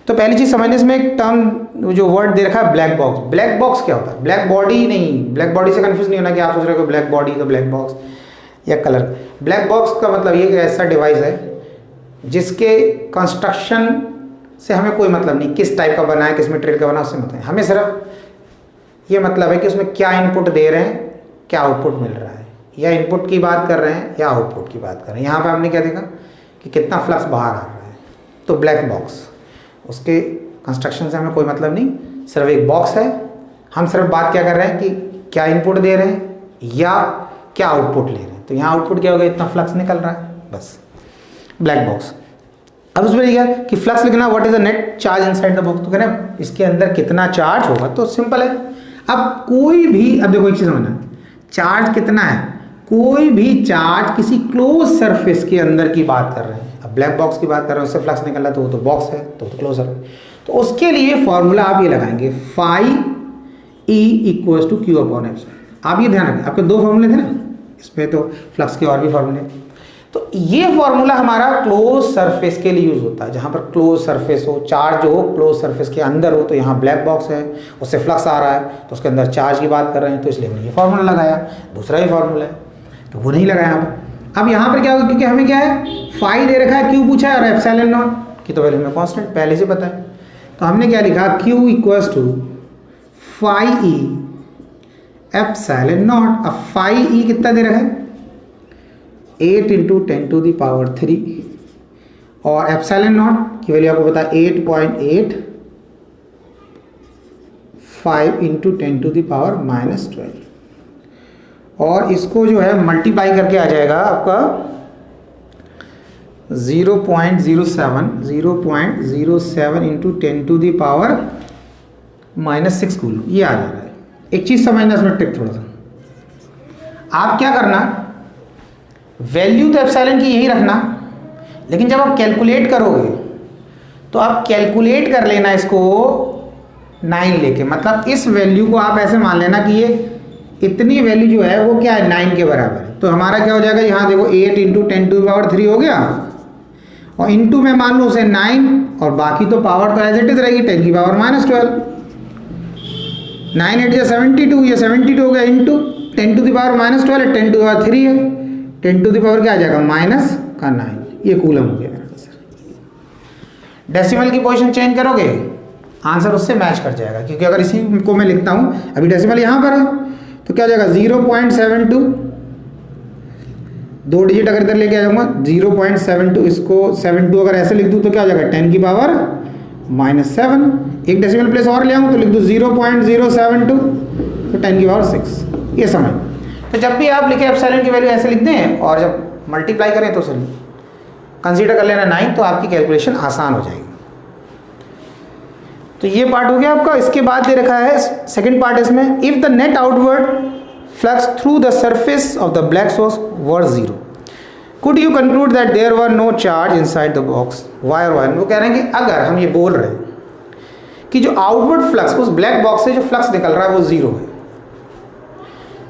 तो पहली चीज़ समझने, इसमें एक टर्म जो वर्ड दे रखा है ब्लैक बॉक्स। ब्लैक बॉक्स क्या होता है? ब्लैक बॉडी नहीं, ब्लैक बॉडी से कंफ्यूज नहीं होना कि आप सोच रहे हो ब्लैक बॉडी तो ब्लैक बॉक्स या कलर। ब्लैक बॉक्स का मतलब ये कि ऐसा डिवाइस है जिसके कंस्ट्रक्शन से हमें कोई मतलब नहीं, किस टाइप का बना है, किस मटेरियल का बना है, उससे मतलब है। हमें सिर्फ ये मतलब है कि उसमें क्या इनपुट दे रहे हैं, क्या आउटपुट मिल रहा है, या इनपुट की बात कर रहे हैं या आउटपुट की बात कर रहे हैं। यहाँ पे हमने क्या देखा कि कितना फ्लक्स बाहर आ रहा है। तो ब्लैक बॉक्स, उसके कंस्ट्रक्शन से हमें कोई मतलब नहीं, सिर्फ एक बॉक्स है। हम सिर्फ बात क्या कर रहे हैं कि क्या इनपुट दे रहे हैं या क्या आउटपुट ले रहे हैं। तो यहाँ आउटपुट क्या होगा, इतना फ्लक्स निकल रहा है, बस ब्लैक बॉक्स। अब उसमें लिखा है कि फ्लक्स लिखना, what is the net charge inside the box. तो कहना इसके अंदर कितना चार्ज होगा, तो सिंपल है। अब कोई भी, अब देखो एक चीज़ समझना, चार्ज कितना है, कोई भी चार्ज किसी क्लोज सरफेस के अंदर की बात कर रहे हैं। अब ब्लैक बॉक्स की बात कर रहे हैं, उससे फ्लक्स निकल रहा है तो वो तो बॉक्स है, तो क्लोजर है। तो उसके लिए फॉर्मूला आप ये लगाएंगे, phi E equals to Q upon epsilon. आप ये ध्यान रखें, आपके दो फॉर्मूले थे ना, इसमें तो फ्लक्स के और भी फॉर्मूले। तो ये फॉर्मूला हमारा क्लोज सरफेस के लिए यूज होता है, जहाँ पर क्लोज सरफेस हो, चार्ज हो क्लोज सरफेस के अंदर हो। तो यहाँ ब्लैक बॉक्स है, उससे फ्लक्स आ रहा है, तो उसके अंदर चार्ज की बात कर रहे हैं, तो इसलिए हमने ये फॉर्मूला लगाया। दूसरा ही फॉर्मूला है तो वो नहीं लगाया यहाँ पर। अब यहाँ पर क्या होगा, क्योंकि हमें क्या है, फाई दे रखा है, क्यू पूछा है, और एप्सिलॉन नॉट की तो वैल्यू हमें कॉन्स्टेंट पहले से पता है। तो हमने क्या लिखा, Q equals to phi E epsilon naught. अब फाई ई कितना दे रखा है, 8 इंटू 10 टू दी पावर 3, और एप्सिलॉन नॉट की वैल्यू आपको पता है 8.8 5 इंटू 10 टू दी पावर -12। और इसको जो है मल्टीप्लाई करके आ जाएगा आपका 0.07 into 10 to the power -6 coulomb, ये आ जा रहा है। एक चीज़ समझना इसमें टिप थोड़ा सा, आप क्या करना, वैल्यू तो एप्सिलॉन की यही रखना, लेकिन जब आप कैलकुलेट करोगे तो आप कैलकुलेट कर लेना इसको 9 लेके। मतलब इस वैल्यू को आप ऐसे मान लेना कि ये इतनी वैल्यू जो है वो क्या है, 9 के बराबर है। तो हमारा क्या हो जाएगा, यहाँ देखो 8 इंटू 10 टू द पावर 3 हो गया, और इंटू में मान लो उसे 9, और बाकी तो पावर तो एज इट इज रहेगी 10 की पावर -12। 9 8 या 72, ये 72 हो गया, इंटू 10 टू द पावर -12 है, 10 टू द पावर 3 है, 10 टू द पावर क्या आ जाएगा, -9। ये कूलम हो गया मेरा आंसर। डेसिमल की पोजीशन चेंज करोगे, आंसर उससे मैच कर जाएगा, क्योंकि अगर इसी को मैं लिखता हूँ, अभी डेसिमल यहाँ पर है, तो क्या हो जाएगा 0.72, 2 डिजिट अगर इधर लेके आ जाऊँगा 0.72, इसको 72 अगर ऐसे लिख दूँ तो क्या हो जाएगा 10 की पावर -7। एक डेसिमल प्लेस और ले आऊँ तो लिख दूँ 0.072, तो 10 की पावर 6। ये समझ। तो जब भी आप लिखे एप्सिलॉन की वैल्यू ऐसे लिख दें, और जब मल्टीप्लाई करें तो उसे कंसीडर कर लेना 9, तो आपकी कैलकुलेशन आसान हो जाएगी। तो ये पार्ट हो गया आपका। इसके बाद दे रखा है सेकंड पार्ट इसमें, if the net outward flux through the surface of the black source were 0, could you conclude that there were no charge inside the box, why और वाई। वो कह रहे हैं कि अगर हम ये बोल रहे हैं कि जो आउटवर्ड फ्लक्स उस ब्लैक बॉक्स से जो फ्लक्स निकल रहा है वो 0 है,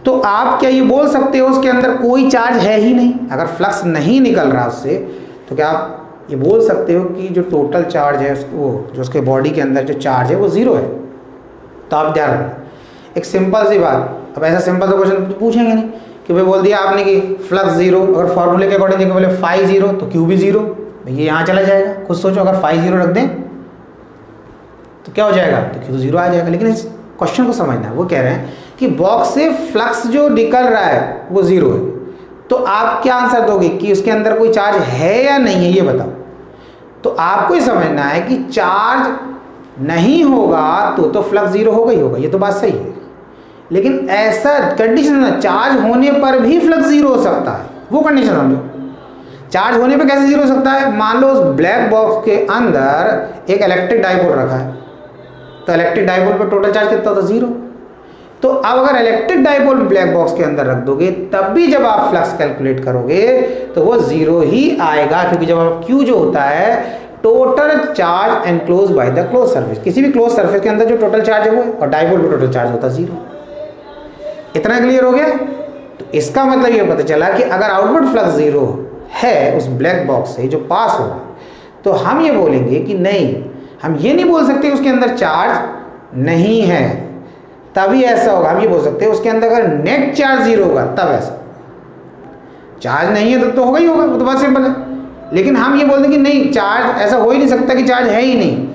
तो आप क्या ये बोल सकते हो उसके अंदर कोई चार्ज है ही नहीं। अगर फ्लक्स नहीं निकल रहा उससे, तो क्या आप ये बोल सकते हो कि जो टोटल चार्ज है उसको, जो उसके बॉडी के अंदर जो चार्ज है वो 0 है। तो आप ध्यान रखना, एक सिंपल सी बात। अब ऐसा सिंपल सा क्वेश्चन तो पूछेंगे नहीं कि भाई बोल दिया आपने कि फ्लक्स 0, अगर फॉर्मूले के अकॉर्डिंग बोले फाई 0 तो क्यू भी 0, ये यहाँ चला जाएगा। खुद सोचो, अगर फाई 0 रख दें तो क्या हो जाएगा, तो क्यू 0 आ जाएगा। लेकिन इस क्वेश्चन को समझना है, वो कह रहे हैं कि बॉक्स से फ्लक्स जो निकल रहा है वो 0 है, तो आप क्या आंसर दोगे कि उसके अंदर कोई चार्ज है या नहीं है, ये बताओ। तो आपको ही समझना है कि चार्ज नहीं होगा तो फ्लक्स 0 होगा ही होगा, ये तो बात सही है। लेकिन ऐसा कंडीशन ना, चार्ज होने पर भी फ्लक्स 0 हो सकता है, वो कंडीशन समझो। चार्ज होने पे कैसे 0 हो सकता है, मान लो उस ब्लैक बॉक्स के अंदर एक इलेक्ट्रिक डाइपोल रखा है, तो इलेक्ट्रिक डाइपोल पर टोटल चार्ज कितना होता है, 0। तो अब अगर इलेक्ट्रिक डाइपोल ब्लैक बॉक्स के अंदर रख दोगे, तब भी जब आप फ्लक्स कैलकुलेट करोगे तो वो 0 ही आएगा, क्योंकि जब आप Q जो होता है total charge enclose by the close surface, किसी भी क्लोज सरफेस के अंदर जो टोटल चार्ज है वो, और डाइपोल पर टोटल चार्ज होता है 0। इतना क्लियर हो गया। तो इसका मतलब ये पता चला कि अगर आउटवर्ड फ्लक्स ज़ीरो है उस ब्लैक बॉक्स से जो पास हो रहा है, तो हम ये बोलेंगे कि नहीं, हम ये नहीं बोल सकते उसके अंदर चार्ज नहीं है, तभी ऐसा होगा। हम ये बोल सकते हैं उसके अंदर अगर नेट चार्ज ज़ीरो होगा तब ऐसा, चार्ज नहीं है तो होगा ही होगा, वो तो बहुत सिंपल है। लेकिन हम ये बोल दें कि नहीं, चार्ज ऐसा हो ही नहीं सकता कि चार्ज है ही नहीं,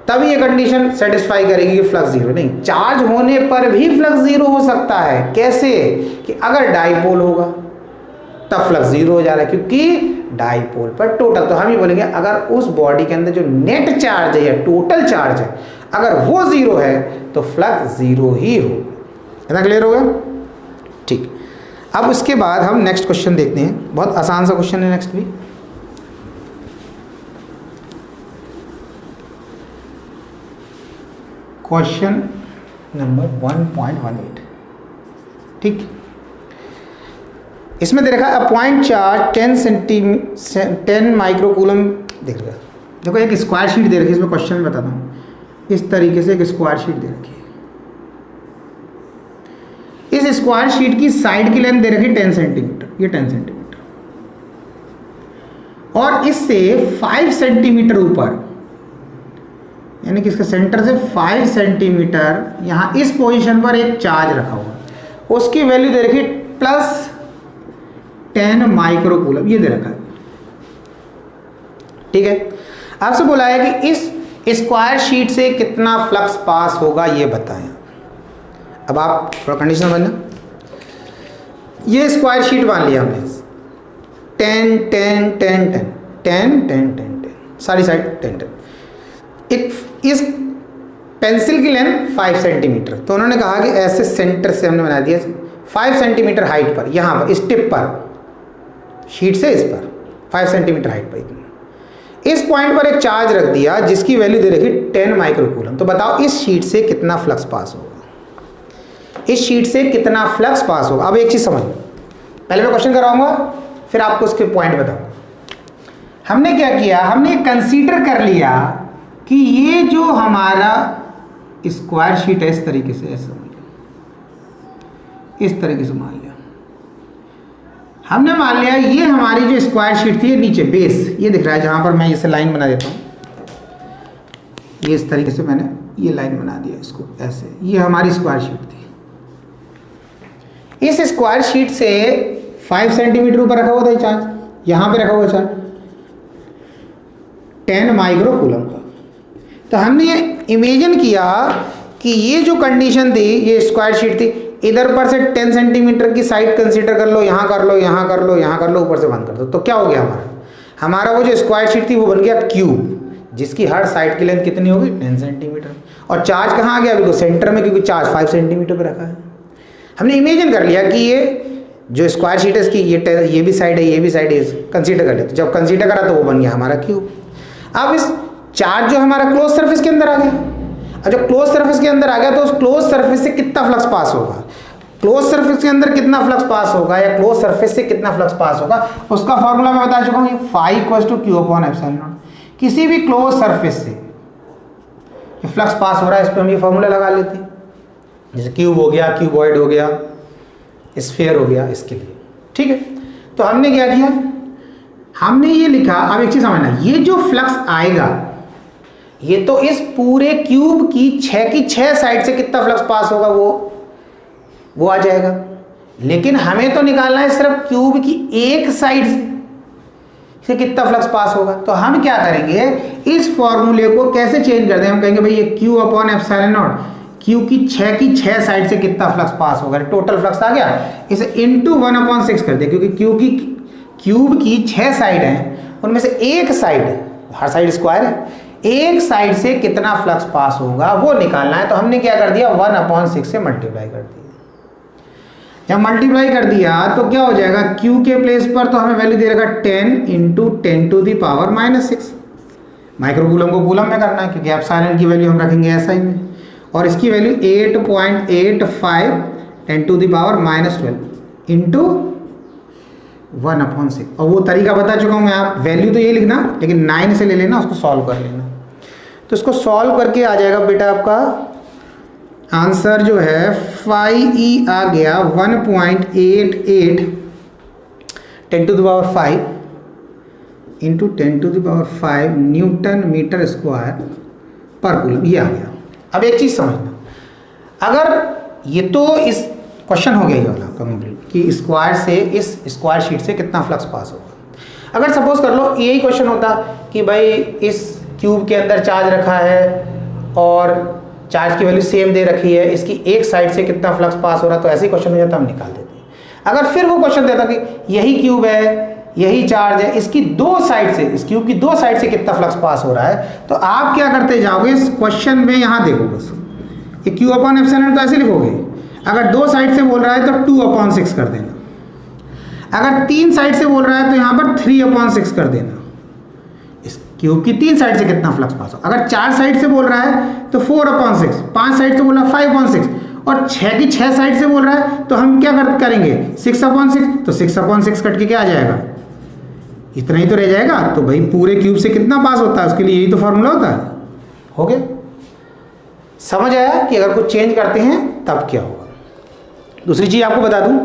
तभी ये कंडीशन सेटिस्फाई करेगी कि फ्लक्स ज़ीरो। नहीं, चार्ज होने पर भी फ्लक्स ज़ीरो हो सकता है। कैसे? कि अगर डाइपोल होगा तब फ्लक्स ज़ीरो हो जा रहा है, क्योंकि डाइपोल पर टोटल। तो हम ये बोलेंगे अगर उस बॉडी के अंदर जो नेट चार्ज है या टोटल चार्ज है अगर वो ज़ीरो है तो फ्लक्स ज़ीरो ही हो। इतना क्लियर हो गया? ठीक। अब उसके बाद हम नेक्स्ट क्वेश्चन देखते हैं, बहुत आसान सा क्वेश्चन है नेक्स्ट भी। Question number 1.18। ठीक, इसमें दे रखा है अ पॉइंट चार्ज 10 माइक्रोकूलम देख रखा है। देखो एक स्क्वायर शीट दे रखी है, इसमें क्वेश्चन में बताता हूँ। इस तरीके से एक स्क्वायर शीट दे रखी है। इस स्क्वायर शीट की साइड की लेंथ दे रखी है 10 सेंटीमीटर, ये 10 सेंटीमीटर, और इससे 5 सेंटीमीटर ऊपर, यानी कि इसके सेंटर से 5 सेंटीमीटर यहाँ इस पोजीशन पर एक चार्ज रखा हुआ, उसकी वैल्यू दे रखी है +10 माइक्रोकूलम, ये दे रखा है। ठीक है, आपसे बोला है कि इस स्क्वायर शीट से कितना फ्लक्स पास होगा ये बताएं। अब आप थोड़ा कंडीशन समझना। ये स्क्वायर शीट मान लिया हमने 10 10 10 10 10 10 10 10 सारी साइड 10 10। एक इस पेंसिल की लेंथ 5 सेंटीमीटर, तो उन्होंने कहा कि ऐसे सेंटर से हमने बना दिया 5 सेंटीमीटर हाइट पर, यहाँ पर इस टिप पर, शीट से इस पर 5 सेंटीमीटर हाइट पर इस पॉइंट पर एक चार्ज रख दिया जिसकी वैल्यू दे रखी 10 माइक्रोकूलम। तो बताओ इस शीट से कितना फ्लक्स पास होगा, इस शीट से कितना फ्लक्स पास होगा। अब एक चीज़ समझ, पहले मैं क्वेश्चन कराऊंगा फिर आपको उसके पॉइंट बताऊंगा। हमने क्या किया, हमने कंसीडर कर लिया कि ये जो हमारा स्क्वायर शीट है इस तरीके से, ऐसा इस तरीके से मान लिया, हमने मान लिया ये हमारी जो स्क्वायर शीट थी ये नीचे बेस ये दिख रहा है, जहां पर मैं इसे लाइन बना देता हूँ, ये इस तरीके से मैंने ये लाइन बना दिया इसको ऐसे, ये हमारी स्क्वायर शीट थी। इस स्क्वायर शीट से 5 सेंटीमीटर ऊपर रखा हुआ था चार्ज, यहां पे रखा हुआ चार्ज 10 माइक्रोकूलम का। तो हमने ये इमेजिन किया कि ये जो कंडीशन थी, ये स्क्वायर शीट थी, इधर पर से 10 सेंटीमीटर की साइड कंसीडर कर लो, यहाँ कर लो, यहाँ कर लो, यहाँ कर लो, ऊपर से बंद कर दो, तो क्या हो गया हमारा वो जो स्क्वायर शीट थी वो बन गया क्यूब, जिसकी हर साइड की लेंथ कितनी होगी 10 सेंटीमीटर। और चार्ज कहाँ आ गया अभी तो सेंटर में, क्योंकि चार्ज 5 सेंटीमीटर पर रखा है। हमने इमेजिन कर लिया कि ये जो स्क्वायर शीट है इसकी ये भी साइड है, ये भी साइड है, कंसीडर कर लिया। तो जब कंसीडर करा तो वो बन गया हमारा क्यूब। अब इस चार्ज जो हमारा क्लोज सरफेस के अंदर आ गया, और जब क्लोज सरफेस के अंदर आ गया तो उस क्लोज सरफेस से कितना फ्लक्स पास होगा, क्लोज सरफेस के अंदर कितना फ्लक्स पास होगा या क्लोज सरफेस से कितना फ्लक्स पास होगा, उसका फॉर्मूला मैं बता चुका हूँ, फाई = Q/ε0। किसी भी क्लोज सरफेस से ये फ्लक्स पास हो रहा है, इस पर हम ये फॉर्मूला लगा लेते हैं, जैसे क्यूब हो गया, क्यूबॉइड हो गया, स्फीयर हो गया, इसके लिए। ठीक है, तो हमने क्या किया, हमने ये लिखा। अब एक चीज समझना, ये जो फ्लक्स आएगा ये तो इस पूरे क्यूब की 6 साइड से कितना फ्लक्स पास होगा वो आ जाएगा, लेकिन हमें तो निकालना है सिर्फ क्यूब की एक साइड से कितना फ्लक्स पास होगा। तो हम क्या करेंगे, इस फॉर्मूले को कैसे चेंज कर दें, हम कहेंगे भाई ये Q/ε0, क्यू की 6 साइड से कितना फ्लक्स पास होगा, टोटल फ्लक्स आ गया, इसे इंटू 1/6 कर दे, क्योंकि क्यूब की 6 साइड हैं, उनमें से एक साइड, हर साइड स्क्वायर है, एक साइड से कितना फ्लक्स पास होगा वो निकालना है। तो हमने क्या कर दिया, 1/6 से मल्टीप्लाई कर दिया। जब मल्टीप्लाई कर दिया तो क्या हो जाएगा, क्यू के प्लेस पर तो हमें वैल्यू दे रखा 10 × 10⁻⁻6। माइक्रोकूलम को कूलम में करना है, क्योंकि एप्सिलॉन की वैल्यू हम रखेंगे एसआई में, और इसकी वैल्यू 8.85 10⁻⁻12 इंटू 1/6। और वो तरीका बता चुका हूँ मैं, आप वैल्यू तो ये लिखना, लेकिन 9 से ले लेना, उसको सॉल्व कर लेना। तो इसको सॉल्व करके आ जाएगा बेटा आपका आंसर जो है 5e आ गया 1.88 10 to the power 5 into 10 to the power 5 newton metre square per coulomb, ये आ गया। अब एक चीज़ समझना, अगर ये तो इस क्वेश्चन हो गया ये वाला कंप्लीट कि स्क्वायर से इस स्क्वायर शीट से कितना फ्लक्स पास होगा। अगर सपोज कर लो यही क्वेश्चन होता कि भाई इस क्यूब के अंदर चार्ज रखा है और चार्ज की वैल्यू सेम दे रखी है, इसकी एक साइड से कितना फ्लक्स पास हो रहा है, तो ऐसे ही क्वेश्चन हो जाता, हम निकाल देते हैं। अगर फिर वो क्वेश्चन देता कि यही क्यूब है, यही चार्ज है, इसकी दो साइड से, इस क्यूब की दो साइड से कितना फ्लक्स पास हो रहा है, तो आप क्या करते जाओगे इस क्वेश्चन में, यहाँ देखो बस ये क्यू अपॉन एप्सिलॉन तो ऐसे लिखोगे। अगर दो साइड से बोल रहा है तो 2/6 कर देना, अगर तीन साइड से बोल रहा है तो यहाँ पर 3/6 कर देना। इस क्यूब की तीन साइड से कितना फ्लक्स पास हो, अगर चार साइड से बोल रहा है तो 4/6, पांच साइड से बोल रहा है 5/6, और 6 की 6 साइड से बोल रहा है तो हम क्या करेंगे 6/6, तो 6/6 कट के क्या आ जाएगा, इतना ही तो रह जाएगा। तो भाई पूरे क्यूब से कितना पास होता है, उसके लिए यही तो फॉर्मूला होता है। हो गया, समझ आया कि अगर कुछ चेंज करते हैं तब क्या होगा। दूसरी चीज आपको बता दूं,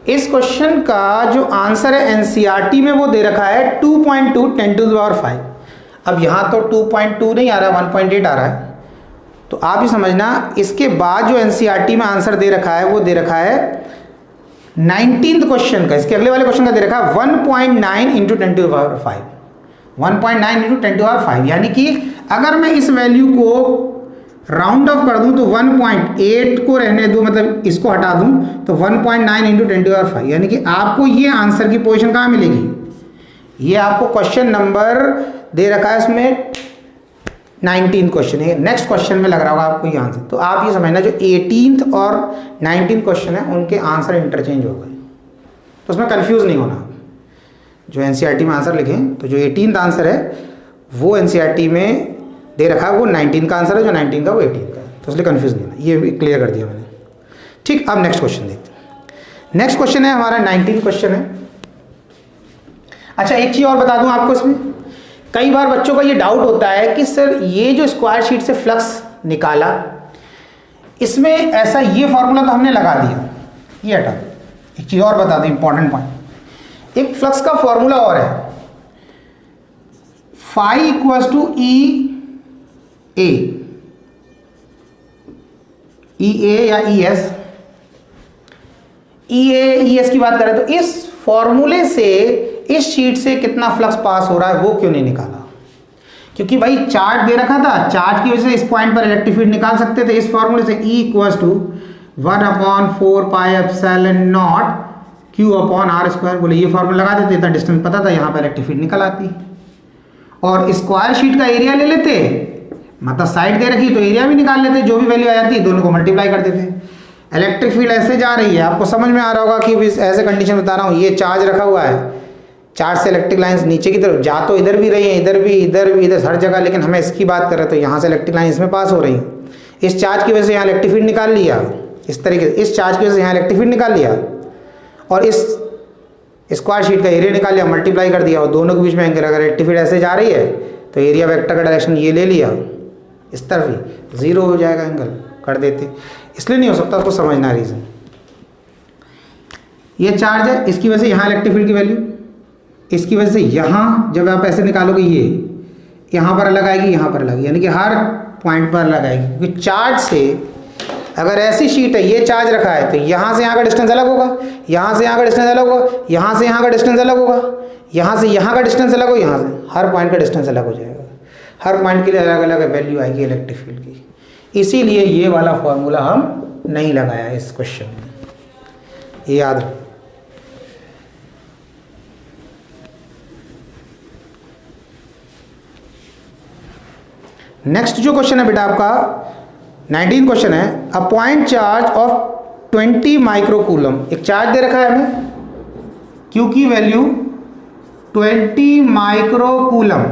इस क्वेश्चन का जो आंसर है एनसीईआरटी में वो दे रखा है 2.2 10 to the power 5। अब यहाँ तो 2.2 नहीं आ रहा है, 1.8 आ रहा है। तो आप ही समझना, इसके बाद जो एनसीईआरटी में आंसर दे रखा है वो दे रखा है 19th क्वेश्चन का, इसके अगले वाले क्वेश्चन का दे रखा है 1.9 into 10 to the power 5, 1.9 into 10 to the power 5। यानी कि अगर मैं इस वैल्यू को राउंड ऑफ कर दूं तो 1.8 को रहने दूं, मतलब इसको हटा दूं तो 1.9 इंटू 10 to the power 5, यानी कि आपको ये आंसर की पोजीशन कहाँ मिलेगी, ये आपको क्वेश्चन नंबर दे रखा है उसमें 19th क्वेश्चन है। नेक्स्ट क्वेश्चन में लग रहा होगा आपको ये आंसर। तो आप ये समझना, जो 18th और 19th क्वेश्चन है उनके आंसर इंटरचेंज हो गए, तो उसमें कंफ्यूज नहीं होना। जो एनसीईआरटी में आंसर लिखें तो जो 18th आंसर है वो एनसीईआरटी में दे रखा है वो 19 का आंसर है, जो 19 का वो 18 का है, तो इसलिए कंफ्यूज नहीं होना। ये क्लियर कर दिया मैंने। ठीक, अब नेक्स्ट क्वेश्चन देखते हैं। नेक्स्ट क्वेश्चन है हमारा 19 क्वेश्चन है। अच्छा, एक चीज़ और बता दूं आपको, इसमें कई बार बच्चों का ये डाउट होता है कि सर ये जो स्क्वायर शीट से फ्लक्स निकाला, इसमें ऐसा ये फॉर्मूला तो हमने लगा दिया, ये हटा दो। एक चीज़ और बता दूं, इंपॉर्टेंट पॉइंट, एक फ्लक्स का फॉर्मूला और है, फाई इक्वल्स टू ई ए या ई एस की बात करें तो इस फॉर्मूले से इस शीट से कितना फ्लक्स पास हो रहा है वो क्यों नहीं निकाला, क्योंकि भाई चार्ज दे रखा था, चार्ज की वजह से इस पॉइंट पर इलेक्ट्रिक फील्ड निकाल सकते थे इस फॉर्मूले से, E equals to 1/4 pi epsilon naught Q upon R square. बोले ये फॉर्मूला लगा देते, इतना डिस्टेंस पता था, यहाँ पर इलेक्ट्रिक फील्ड निकल आती, और स्क्वायर शीट का एरिया ले लेते, मतलब साइड दे रखी तो एरिया भी निकाल लेते, जो भी वैल्यू आ जाती दोनों को मल्टीप्लाई कर देते। इलेक्ट्रिक फील्ड ऐसे जा रही है, आपको समझ में आ रहा होगा कि ऐसे कंडीशन बता रहा हूँ, ये चार्ज रखा हुआ है, चार्ज से इलेक्ट्रिक लाइंस नीचे की तरफ जा तो इधर भी रही है, इधर भी, इधर हर जगह, लेकिन हमें इसकी बात कर रहे तो यहाँ से इलेक्ट्रिक लाइन इसमें पास हो रही है। इस चार्ज की वजह से यहाँ इलेक्ट्रिक फील्ड निकाल लिया, इस तरीके से इस चार्ज की वजह से यहाँ इलेक्ट्रिक फील्ड निकाल लिया, और इस स्क्वायर शीट का एरिया निकाल लिया, मल्टीप्लाई कर दिया, और दोनों के बीच में एंगल, अगर इलेक्ट्रिक फील्ड ऐसे जा रही है तो एरिया वेक्टर का डायरेक्शन ये ले लिया, इस तरफ ही 0 हो जाएगा, एंगल कर देते। इसलिए नहीं हो सकता, उसको समझना रीज़न। ये चार्ज है, इसकी वजह से यहाँ इलेक्ट्रिक फील्ड की वैल्यू, इसकी वजह से यहाँ जब आप ऐसे निकालोगे ये यहाँ पर अलग आएगी, यहाँ पर अलग, यानी कि हर पॉइंट पर अलग आएगी, क्योंकि चार्ज से अगर ऐसी शीट है, ये चार्ज रखा है तो यहाँ से यहाँ का डिस्टेंस अलग होगा, यहाँ से यहाँ का डिस्टेंस अलग होगा, यहाँ से यहाँ का डिस्टेंस अलग होगा, यहाँ से यहाँ का डिस्टेंस अलग होगा, यहाँ से हर पॉइंट का डिस्टेंस अलग हो जाएगा। हर पॉइंट के लिए अलग अलग वैल्यू आएगी इलेक्ट्रिक फील्ड की, इसीलिए ये वाला फॉर्मूला हम नहीं लगाया इस क्वेश्चन में, ये याद रखो। नेक्स्ट जो क्वेश्चन है बेटा आपका 19 क्वेश्चन है, अ पॉइंट चार्ज ऑफ 20 माइक्रोकूलम, एक चार्ज दे रखा है हमें, Q की value 20 microcoulomb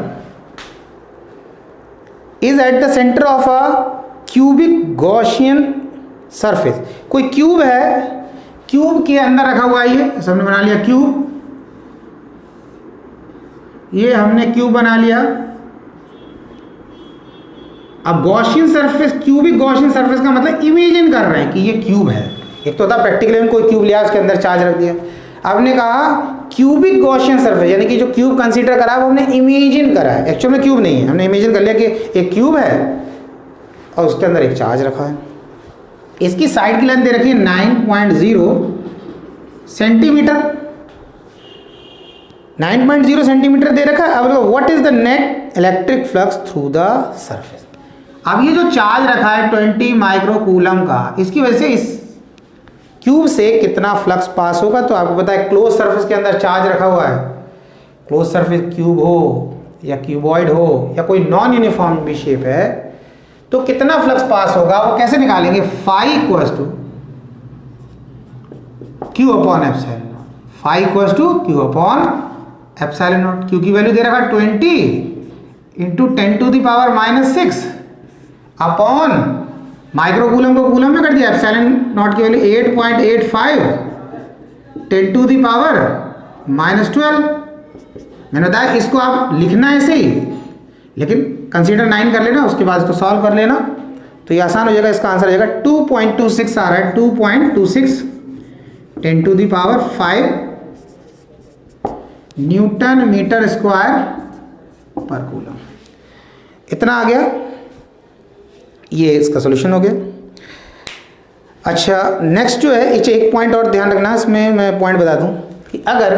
is at the centre of a cubic Gaussian surface. कोई क्यूब है, क्यूब के अंदर रखा हुआ है, ये सबने बना लिया क्यूब, ये हमने क्यूब बना लिया, अब Gaussian surface, cubic Gaussian surface का मतलब इमेजिन कर रहे हैं कि ये क्यूब है। एक तो था प्रैक्टिकली में कोई क्यूब लिया, उसके अंदर चार्ज रख दिया। आपने कहा क्यूबिक गॉसियन सरफेस, यानी कि जो क्यूब कंसीडर करा वो हमने इमेजिन करा है, एक्चुअल में क्यूब नहीं है, हमने इमेजिन कर लिया कि एक क्यूब है और उसके अंदर एक चार्ज रखा है। इसकी साइड की लेंथ दे रखी है 9.0 सेंटीमीटर, 9.0 सेंटीमीटर दे रखा है। अब what is the net electric flux through the surface. अब ये जो चार्ज रखा है 20 माइक्रो कूलम का, इसकी वजह से इस क्यूब से कितना फ्लक्स पास होगा। तो आपको पता है क्लोज सरफेस के अंदर चार्ज रखा हुआ है, क्लोज सरफेस क्यूब हो या क्यूबॉइड हो या कोई नॉन यूनिफॉर्म भी शेप है, तो कितना फ्लक्स पास होगा वो कैसे निकालेंगे। Phi equals to Q upon epsilon naught, phi equals to Q upon epsilon naught. क्यू की वैल्यू दे रखा 20 into 10 to the power -6 upon micro coulomb को कूलम में कर दिया, एप्सिलॉन नॉट की वैल्यू 8.85 10 टू दी पावर -12। मैंने बताया इसको आप लिखना ऐसे ही, लेकिन कंसीडर 9 कर लेना, उसके बाद इसको सॉल्व कर लेना तो ये आसान हो जाएगा। इसका आंसर हो जाएगा 2.26 आ रहा है, 2.26 10 to the power 5 newton metre square per coulomb. इतना आ गया, ये इसका सॉल्यूशन हो गया। अच्छा नेक्स्ट जो है, एक पॉइंट और ध्यान रखना, इसमें मैं पॉइंट बता दूं कि अगर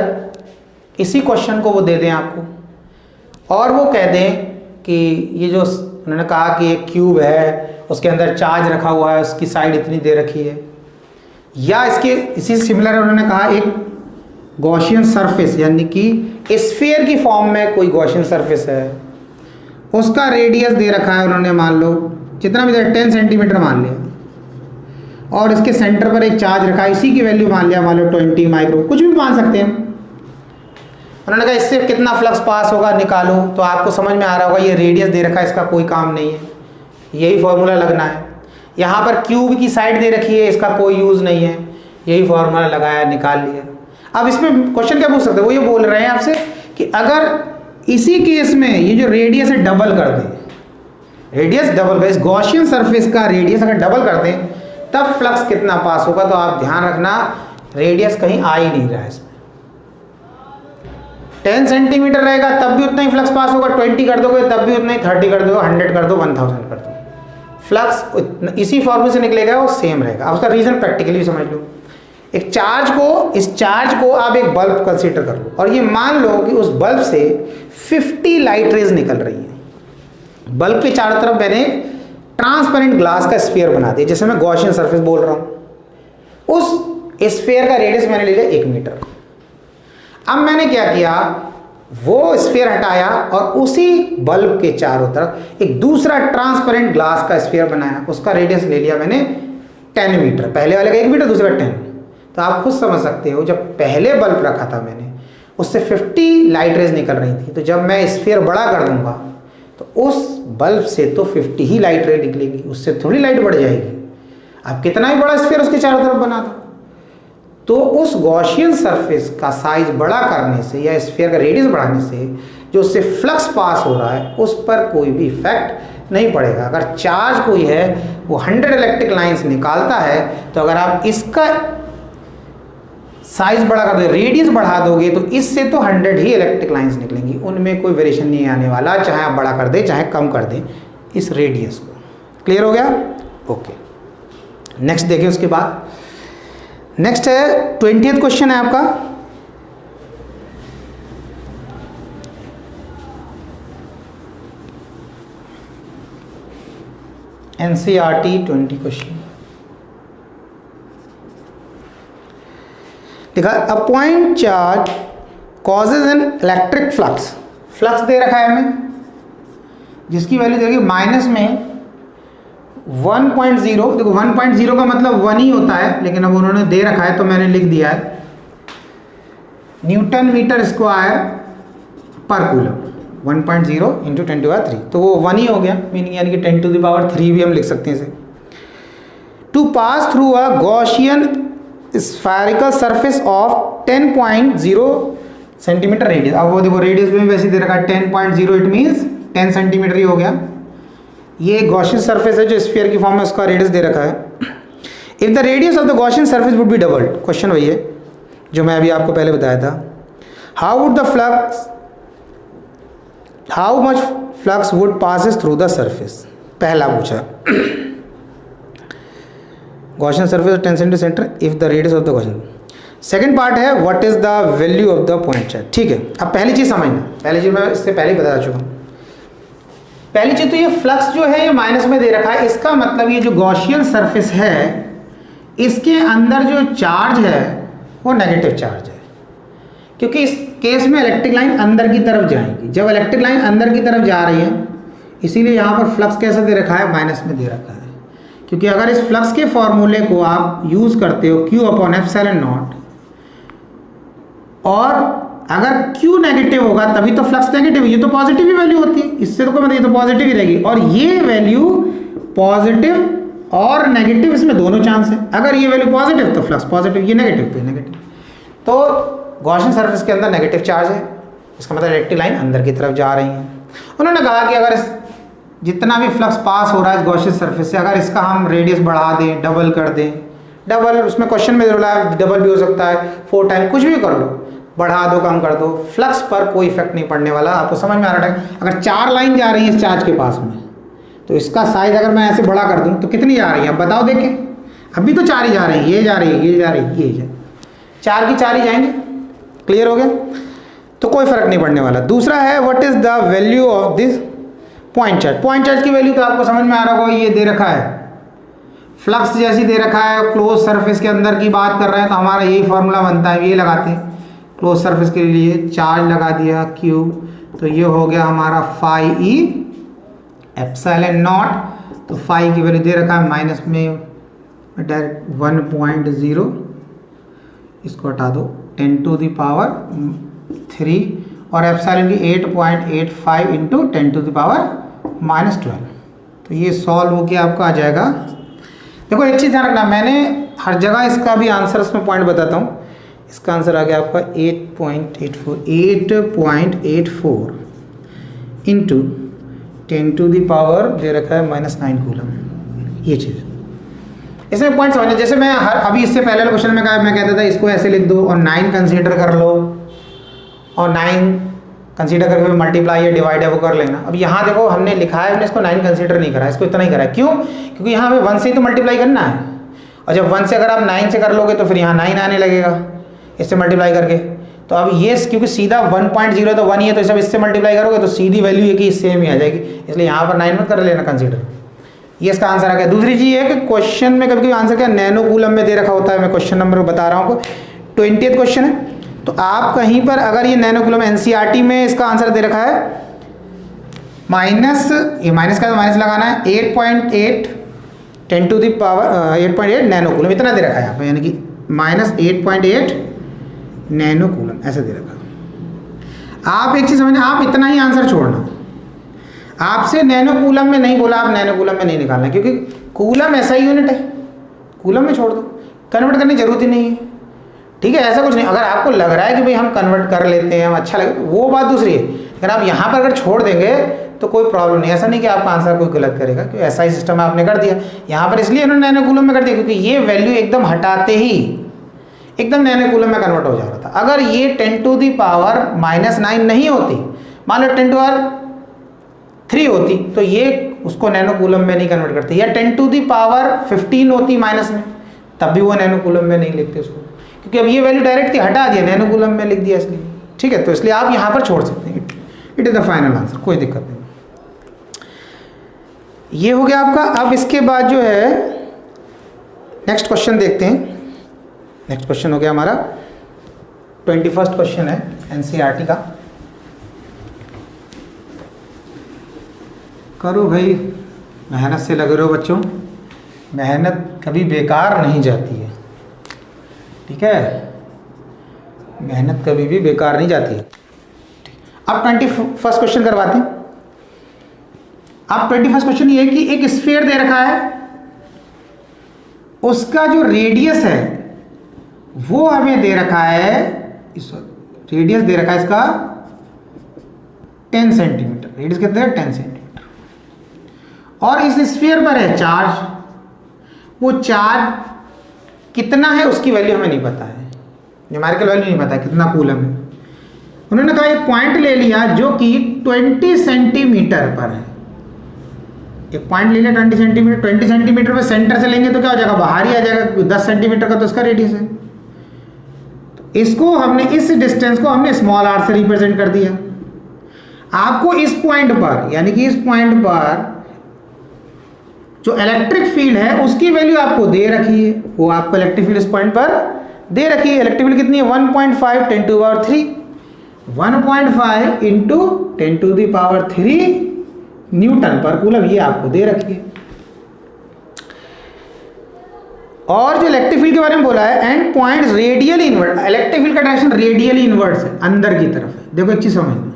इसी क्वेश्चन को वो दे दें आपको और वो कह दें कि ये जो उन्होंने कहा कि एक क्यूब है उसके अंदर चार्ज रखा हुआ है, उसकी साइड इतनी दे रखी है, या इसके इसी सिमिलर है उन्होंने कहा एक गॉसियन सरफेस यानी कि स्फीयर की फॉर्म में कोई गॉसियन सरफेस है, उसका रेडियस दे रखा है उन्होंने, मान लो जितना भी 10 सेंटीमीटर मान लिया, और इसके सेंटर पर एक चार्ज रखा है, इसी की वैल्यू मान लिया, मान लो 20 माइक्रो, कुछ भी मान सकते हैं। उन्होंने कहा इससे कितना फ्लक्स पास होगा निकालो, तो आपको समझ में आ रहा होगा ये रेडियस दे रखा है, इसका कोई काम नहीं है, यही फॉर्मूला लगना है। यहाँ पर क्यूब की साइड दे रखी है, इसका कोई यूज़ नहीं है, यही फॉर्मूला लगाया, निकाल लिया। अब इसमें क्वेश्चन क्या पूछ सकते हैं, वो ये बोल रहे हैं आपसे कि अगर इसी केस में ये जो रेडियस है डबल कर दें, रेडियस डबल कर, इस गॉसियन सरफेस का रेडियस अगर डबल कर दें तब फ्लक्स कितना पास होगा। तो आप ध्यान रखना रेडियस कहीं आ ही नहीं रहा है इसमें, 10 सेंटीमीटर रहेगा तब भी उतना ही फ्लक्स पास होगा, 20 कर दोगे तब भी उतना ही, 30 कर दो, 100 कर दो, 1000 कर दो, फ्लक्स इसी फॉर्मूले से निकलेगा, वो सेम रहेगा। अब उसका रीजन प्रैक्टिकली समझ लो। एक चार्ज को, इस चार्ज को आप एक बल्ब कंसीडर कर लो और ये मान लो कि उस बल्ब से 50 लाइट रेज निकल रही हैं। बल्ब के चारों तरफ मैंने ट्रांसपेरेंट ग्लास का स्फीयर बना दिया, जैसे मैं गॉसियन सरफेस बोल रहा हूं। उस स्फीयर का रेडियस मैंने ले लिया 1 मीटर। अब मैंने क्या किया, वो स्फीयर हटाया और उसी बल्ब के चारों तरफ एक दूसरा ट्रांसपेरेंट ग्लास का स्फीयर बनाया, उसका रेडियस ले लिया मैंने 10 मीटर। पहले वाले का 1 मीटर, दूसरा 10। तो आप खुद समझ सकते हो जब पहले बल्ब रखा था मैंने उससे 50 लाइट रेज निकल रही थी, तो जब मैं स्फीयर बड़ा कर दूंगा तो उस बल्ब से तो 50 ही लाइट रे निकलेगी, उससे थोड़ी लाइट बढ़ जाएगी। आप कितना ही बड़ा स्फीयर उसके चारों तरफ बना दो, तो उस गॉसियन सरफेस का साइज बड़ा करने से या स्फीयर का रेडियस बढ़ाने से जो उससे फ्लक्स पास हो रहा है उस पर कोई भी इफेक्ट नहीं पड़ेगा। अगर चार्ज कोई है वो 100 इलेक्ट्रिक लाइंस निकालता है, तो अगर आप इसका साइज बड़ा कर दो, रेडियस बढ़ा दोगे, तो इससे तो 100 ही इलेक्ट्रिक लाइंस निकलेंगी, उनमें कोई वेरिएशन नहीं आने वाला, चाहे आप बड़ा कर दें चाहे कम कर दें इस रेडियस को। क्लियर हो गया? ओके, नेक्स्ट देखिए। उसके बाद नेक्स्ट है 20th क्वेश्चन है आपका। NCERT 20 क्वेश्चन देखा। A point charge causes an electric flux, flux दे रखा है हमें जिसकी वैल्यू देखिए माइनस में 1.0। देखो 1.0 का मतलब 1 ही होता है, लेकिन अब उन्होंने दे रखा है तो मैंने लिख दिया है Newton metre square per coulomb. 1.0 into 10⁻³ तो वो 1 ही हो गया, मीनिंग यानी कि 10⁻³ भी हम लिख सकते हैं इसे। To pass through a Gaussian spherical surface of 10.0 centimetre radius. अब वो देखो रेडियस में वैसे दे रखा है 10.0, इट मीन्स 10 सेंटीमीटर ही हो गया। ये गॉसियन सरफेस है जो स्फीयर की फॉर्म में, उसका रेडियस दे रखा है। If the radius of the Gaussian surface would be doubled, question वही है जो मैं अभी आपको पहले बताया था। How would the flux, how much flux would passes through the surface, पहला पूछा। Gaussian surface 10 centimetre if the radius of the Gaussian. Second part है what is the value of the point charge. ठीक है, अब पहली चीज समझना, पहली चीज मैं इससे पहले ही बता चुका हूँ। पहली चीज तो ये फ्लक्स जो है ये माइनस में दे रखा है, इसका मतलब ये जो गॉसियन सरफेस है इसके अंदर जो चार्ज है वो नेगेटिव चार्ज है, क्योंकि इस केस में इलेक्ट्रिक लाइन अंदर की तरफ जाएगी। जब इलेक्ट्रिक लाइन अंदर की तरफ जा रही है इसीलिए यहाँ पर फ्लक्स कैसे दे रखा है, माइनस में दे रखा है। क्योंकि अगर इस फ्लक्स के फॉर्मूले को आप यूज करते हो Q/ε0, और अगर Q नेगेटिव होगा तभी तो फ्लक्स नेगेटिव, ये तो पॉजिटिव ही वैल्यू होती है, इससे तो कोई मतलब, ये तो पॉजिटिव ही रहेगी। और ये वैल्यू पॉजिटिव और नेगेटिव, इसमें दोनों चांस है। अगर ये वैल्यू पॉजिटिव तो फ्लक्स पॉजिटिव, ये नेगेटिव तो नेगेटिव। तो गॉसियन सरफेस के अंदर नेगेटिव चार्ज है, इसका मतलब इलेक्ट्रिक लाइन अंदर की तरफ जा रही है। उन्होंने कहा कि अगर जितना भी फ्लक्स पास हो रहा है गॉसियन सरफेस से, अगर इसका हम रेडियस बढ़ा दें, डबल कर दें, डबल उसमें क्वेश्चन में बोला है डबल भी हो सकता है, 4 टाइम, कुछ भी कर लो, बढ़ा दो कम कर दो, फ्लक्स पर कोई इफेक्ट नहीं पड़ने वाला। आपको समझ में आ रहा है? अगर 4 लाइन जा रही है इस चार्ज के पास में, तो इसका साइज अगर मैं ऐसे बड़ा कर दूं तो कितनी जा रही है, अब बताओ देखें। अभी तो 4 ही जा रही है, ये जा रही है, ये जा रही है, ये जा, 4 की 4 ही जाएंगे। क्लियर हो गया? तो कोई फर्क नहीं पड़ने वाला। दूसरा है what is the value of this point charge. Point charge की वैल्यू तो आपको समझ में आ रहा होगा, ये दे रखा है, फ्लक्स जैसी दे रखा है, क्लोज सरफेस के अंदर की बात कर रहे हैं तो हमारा यही फॉर्मूला बनता है, ये लगाते हैं क्लोज सरफेस के लिए, चार्ज लगा दिया Q, तो ये हो गया हमारा φE∁0। तो फाई की वैल्यू दे रखा है माइनस में डायरेक्ट 1.0, इसको हटा दो 10⁻³ और एप्सिलॉन की 8.85 इंटू 10⁻⁻12। तो ये सॉल्व होके आपका आ जाएगा। देखो एक चीज़ ध्यान रखना, मैंने हर जगह इसका भी आंसर उसमें पॉइंट बताता हूँ। इसका आंसर आ गया आपका 8.84 इंटू 10⁻⁻ दे रखा है -9 कूलम। ये चीज़ इसमें पॉइंट समझना। जैसे मैं अभी इससे पहले वाले क्वेश्चन में कहा, मैं कहता था इसको ऐसे लिख दो और 9 कंसीडर कर लो, और 9 कंसीडर करके मल्टीप्लाई या डिवाइड है वो कर लेना। अब यहाँ देखो हमने लिखा है, हमने इसको 9 कंसीडर नहीं करा, इसको इतना ही करा है। क्यों? क्योंकि यहाँ हमें 1 से ही तो मल्टीप्लाई करना है, और जब 1 से अगर आप 9 से कर लोगे तो फिर यहाँ 9 आने लगेगा इससे मल्टीप्लाई करके। तो अब ये क्योंकि सीधा 1.0 तो 1 ही है, तो जब इससे मल्टीप्लाई करोगे तो सीधी वैल्यू है कि सेम ही आ जाएगी, इसलिए यहाँ पर 9 मत कर लेना कंसीडर। ये इसका आंसर आ गया। दूसरी चीज़ है कि क्वेश्चन में कभी कभी आंसर क्या नैनो कूलम में दे रखा होता है। मैं क्वेश्चन नंबर बता रहा हूँ, 20th क्वेश्चन है, तो आप कहीं पर अगर ये नैनो कूलम NCERT में इसका आंसर दे रखा है माइनस, ये माइनस का तो माइनस लगाना है, 8.8 10⁸ 8.8 नैनो कूलम, इतना दे रखा है यहाँ पे, यानी कि -8.8 नैनो कूलम ऐसे दे रखा है। आप एक चीज़ समझना, आप इतना ही आंसर छोड़ना, आपसे नैनो कूलम में नहीं बोला, आप नैनो कूलम में नहीं निकालना, क्योंकि कूलम ऐसा ही यूनिट है, कूलम में छोड़ दो, कन्वर्ट करने की जरूरत ही नहीं है। ठीक है, ऐसा कुछ नहीं। अगर आपको लग रहा है कि भाई हम कन्वर्ट कर लेते हैं, हम अच्छा लगे, वो बात दूसरी है। अगर आप यहाँ पर अगर छोड़ देंगे तो कोई प्रॉब्लम नहीं। ऐसा नहीं कि आपका आंसर कोई गलत करेगा, क्योंकि ऐसा ही सिस्टम आपने कर दिया यहाँ पर, इसलिए उन्होंने नैनो कूलम में कर दिया क्योंकि ये वैल्यू एकदम हटाते ही एकदम नैनो कूलम में कन्वर्ट हो जा रहा था। अगर ये 10⁻⁻9 नहीं होती, मान लो 10⁻³ होती, तो ये उसको नैनो कूलम में नहीं कन्वर्ट करते, या 10⁻15 होती माइनस में, तब भी वो नैनो कूलम में नहीं लिखते उसको, क्योंकि अब ये वैल्यू डायरेक्ट थी, हटा दिया, नैनो कूलम में लिख दिया इसलिए। ठीक है, तो इसलिए आप यहाँ पर छोड़ सकते हैं। It is the final answer, कोई दिक्कत नहीं। ये हो गया आपका। अब इसके बाद जो है नेक्स्ट क्वेश्चन देखते हैं। नेक्स्ट क्वेश्चन हो गया हमारा 21st क्वेश्चन है NCERT का। करो भाई, मेहनत से लगे रहो बच्चों, मेहनत कभी बेकार नहीं जाती है। ठीक है, मेहनत कभी भी बेकार नहीं जाती है। अब 21st क्वेश्चन करवाते हैं। अब 21st क्वेश्चन ये है कि एक स्फीयर दे रखा है, उसका जो रेडियस है वो हमें दे रखा है, रेडियस दे रखा है इसका 10 सेंटीमीटर, रेडियस कितना है 10 सेंटीमीटर, और इस स्फीयर पर है चार्ज, वो चार्ज कितना है उसकी वैल्यू हमें नहीं पता है, न्यूमेरिकल वैल्यू नहीं पता है कितना कूलम है। उन्होंने कहा एक पॉइंट ले लिया जो कि 20 सेंटीमीटर पर है, एक पॉइंट ले लिया 20 सेंटीमीटर, 20 सेंटीमीटर पे सेंटर से लेंगे तो क्या हो जाएगा, बाहर ही आ जाएगा, 10 सेंटीमीटर का तो इसका रेडियस है। तो इसको हमने, इस डिस्टेंस को हमने स्मॉल आर से रिप्रेजेंट कर दिया। आपको इस पॉइंट पर, यानी कि इस पॉइंट पर जो इलेक्ट्रिक फील्ड है उसकी वैल्यू आपको दे रखी है, वो आपको इलेक्ट्रिक फील्ड इस पॉइंट पर दे रखी है। इलेक्ट्रिक फील्ड कितनी है, 1.5 × 10⁻³ 1.5 × 10⁻³ न्यूटन पर कूलम, ये आपको दे रखी है। और जो इलेक्ट्रिक फील्ड के बारे में बोला है, and point radially inward, electric field का डायरेक्शन रेडियली इनवर्ट है, अंदर की तरफ है। देखो एक चीज समझना,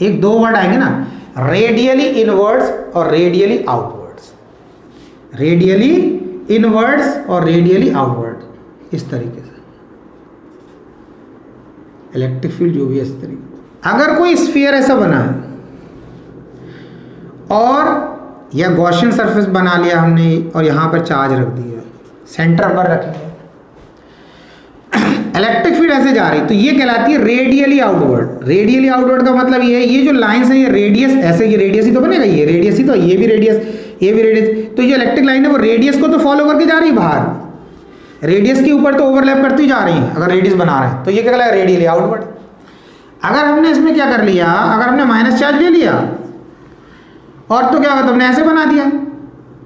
एक दो वर्ड आएंगे ना, रेडियली इनवर्ट्स और रेडियली आउटवर्ड्स, रेडियली इनवर्ड्स और रेडियली आउटवर्ड, इस तरीके से इलेक्ट्रिक फील्ड जो भी है इस तरीके। अगर कोई स्फीयर ऐसा बना है और या गॉसियन सरफेस बना लिया हमने और यहां पर चार्ज रख दिया, सेंटर पर रख लिया, इलेक्ट्रिक फील्ड ऐसे जा रही, तो ये कहलाती है रेडियली आउटवर्ड। रेडियली आउटवर्ड का मतलब ये है, ये जो लाइंस है ये रेडियस, ऐसे ये रेडियस ही तो बनेगा, ये रेडियस ही तो, ये भी रेडियस, ये भी रेडियस, तो ये इलेक्ट्रिक लाइन है वो रेडियस को तो फॉलो करके जा रही है बाहर, रेडियस के ऊपर तो ओवरलैप करती जा रही है अगर रेडियस बना रहे हैं, तो ये क्या कहलाएगा, रेडियली आउटवर्ड। अगर हमने इसमें क्या कर लिया, अगर हमने माइनस चार्ज ले लिया और तो क्या होगा, तुमने ऐसे बना दिया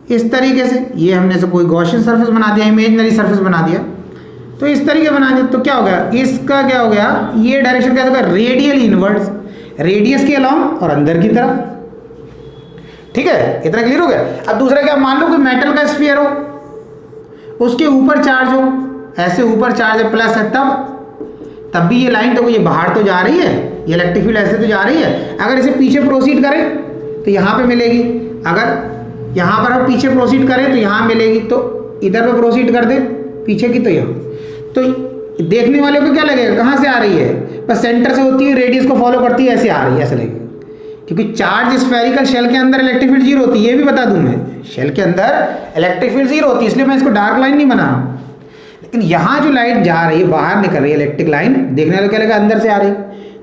इस तरीके से, ये हमने से कोई गॉसियन सरफेस बना दिया, इमेजिनरी सरफेस बना दिया, तो इस तरीके बना दिया, तो क्या हो गया, इसका क्या हो गया, ये डायरेक्शन क्या होगा, रेडियल इनवर्ड्स, रेडियस के अलॉन्ग और अंदर की तरफ। ठीक है, इतना क्लियर हो गया। अब दूसरा क्या, मान लो कि मेटल का स्फीयर हो, उसके ऊपर चार्ज हो, ऐसे ऊपर चार्ज है प्लस है, तब भी ये लाइन तो ये बाहर तो जा रही है, ये इलेक्ट्रिक फील्ड ऐसे तो जा रही है। अगर इसे पीछे प्रोसीड करें तो यहाँ पे मिलेगी, अगर यहाँ पर हम पीछे प्रोसीड करें तो यहाँ मिलेगी, तो इधर पे प्रोसीड कर दे पीछे की तो यहाँ, तो देखने वाले को क्या लगेगा, कहाँ से आ रही है, बस सेंटर से होती है, रेडियस को फॉलो करती है, ऐसे आ रही है, ऐसे लगेगा। क्योंकि चार्ज स्फेरिकल शेल के अंदर इलेक्ट्रिक फील्ड 0 होती है, ये भी बता दूं मैं, शेल के अंदर इलेक्ट्रिक फील्ड 0 होती है, इसलिए मैं इसको डार्क लाइन नहीं बना रहा हूँ। लेकिन यहाँ जो लाइट जा रही है, बाहर निकल रही है इलेक्ट्रिक लाइन, देखने वाले क्या लगेगा, अंदर से आ रही,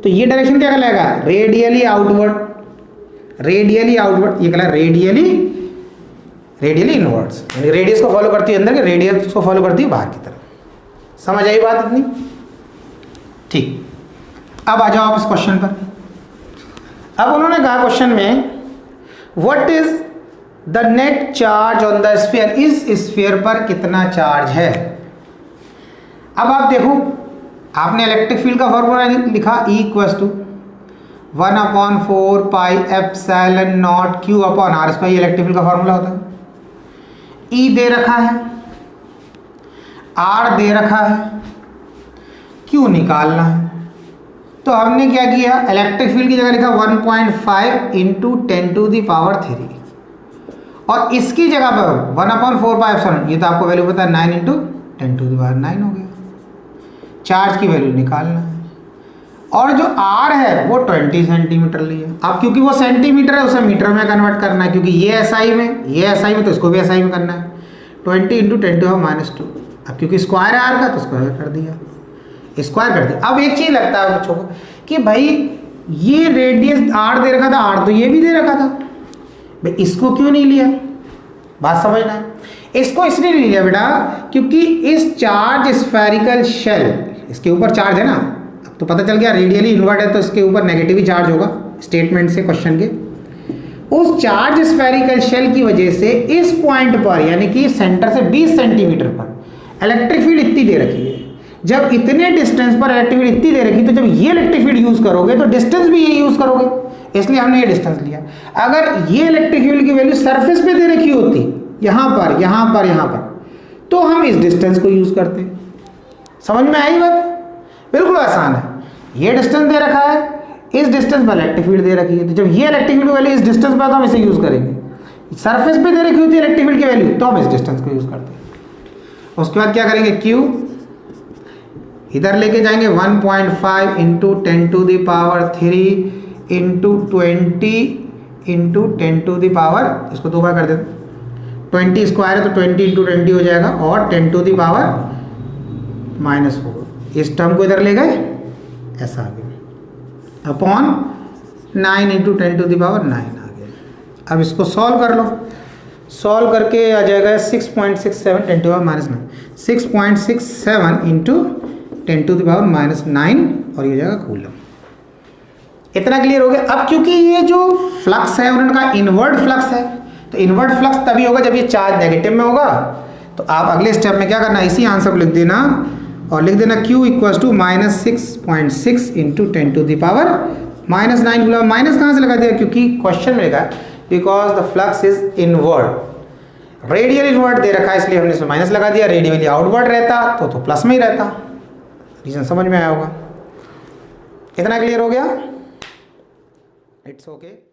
तो ये डायरेक्शन क्या कहलाएगा, रेडियली आउटवर्ड, रेडियली आउटवर्ड, ये कहलाएगा रेडियली इनवर्ड्स, यानी रेडियस को फॉलो करती है अंदर के, रेडियस को फॉलो करती है बाहर की तरफ। समझ आई बात इतनी? ठीक, अब आ जाओ आप इस क्वेश्चन पर। अब उन्होंने कहा क्वेश्चन में, what is the net charge on the sphere, इस स्फीयर पर कितना चार्ज है। अब आप देखो, आपने इलेक्ट्रिक फील्ड का फॉर्मूला लिखा, E = 1/4 πε0 Q/r², ये इलेक्ट्रिक फील्ड का फॉर्मूला होता है। E दे रखा है, R दे रखा है, Q निकालना है। तो हमने क्या किया, इलेक्ट्रिक फील्ड की जगह लिखा 1.5 × 10⁻³ और इसकी जगह पर 1/4 πε, ये तो आपको वैल्यू पता है, 9 × 10⁹ हो गया। चार्ज की वैल्यू निकालना है, और जो R है वो 20 सेंटीमीटर लिया। अब क्योंकि वो सेंटीमीटर है, उसे मीटर में कन्वर्ट करना है, क्योंकि ये SI में, ये SI में, तो इसको भी SI में करना है। 20 × 10⁻²। अब क्योंकि स्क्वायर है R का, तो स्क्वायर कर दिया, स्क्वायर कर दिया। अब एक चीज लगता है बच्चों को कि भाई ये रेडियस R दे रखा था, R तो ये भी दे रखा था, भाई इसको क्यों नहीं लिया, बात समझना है। इसको इसलिए नहीं लिया बेटा, क्योंकि इस चार्ज स्फेरिकल शेल, इसके ऊपर चार्ज है ना, अब तो पता चल गया रेडियली इनवर्ट है तो इसके ऊपर नेगेटिव ही चार्ज होगा, स्टेटमेंट से क्वेश्चन के। उस चार्ज स्फेरिकल शेल की वजह से इस पॉइंट पर, यानी कि सेंटर से 20 सेंटीमीटर पर इलेक्ट्रिक फील्ड इतनी दे रखी है। जब इतने डिस्टेंस पर इलेक्ट्रिक फील्ड इतनी दे रखी, तो जब ये इलेक्ट्रिक फील्ड यूज करोगे तो डिस्टेंस भी ये यूज करोगे, इसलिए हमने ये डिस्टेंस लिया। अगर ये इलेक्ट्रिक फील्ड की वैल्यू सरफेस पे दे रखी होती, यहाँ पर, यहाँ पर, यहाँ पर, तो हम इस डिस्टेंस को यूज करते। समझ में आई बात? बिल्कुल आसान है। ये डिस्टेंस दे रखा है, इस डिस्टेंस पर इलेक्ट्रिक फील्ड दे रखी है, तो जब ये इलेक्ट्रिक फील्ड की वैल्यू इस डिस्टेंस पर, तो हम इसे यूज करेंगे। सरफेस पे दे रखी होती है इलेक्ट्रिक फील्ड की वैल्यू, तो हम इस डिस्टेंस को यूज करते हैं। उसके बाद क्या करेंगे, Q इधर लेके जाएंगे 1.5 × 10⁻³ × 20 इंटू 10 टू द पावर, इसको 2 बार कर देते, 20 स्क्वायर है तो 20 इंटू 20 हो जाएगा, और 10 टू द पावर -4, इस टर्म को इधर ले गए, ऐसा आ गया, upon 9 into 10 to the power 9 आ गया। अब इसको सॉल्व कर लो, सॉल्व करके आ जाएगा 6.67 10 to power -9, 6.67 into 10 to the power -9, और ये हो जाएगा कूलम। इतना क्लियर हो गया। अब क्योंकि ये जो फ्लक्स है उनका इनवर्ड फ्लक्स है, तो इनवर्ड फ्लक्स तभी होगा जब ये चार्ज नेगेटिव में होगा। तो आप अगले स्टेप में क्या करना, इसी आंसर को लिख देना, और लिख देना Q equals to -6.6 into 10 to the power -9। बोला माइनस कहाँ से लगा दिया, क्योंकि क्वेश्चन में लिखा because the flux is inward, radial inward दे रखा है इसलिए हमने इसमें माइनस लगा दिया, रेडियली आउटवर्ड रहता तो प्लस में ही रहता। रीजन समझ में आया होगा। कितना क्लियर हो गया? It's okay.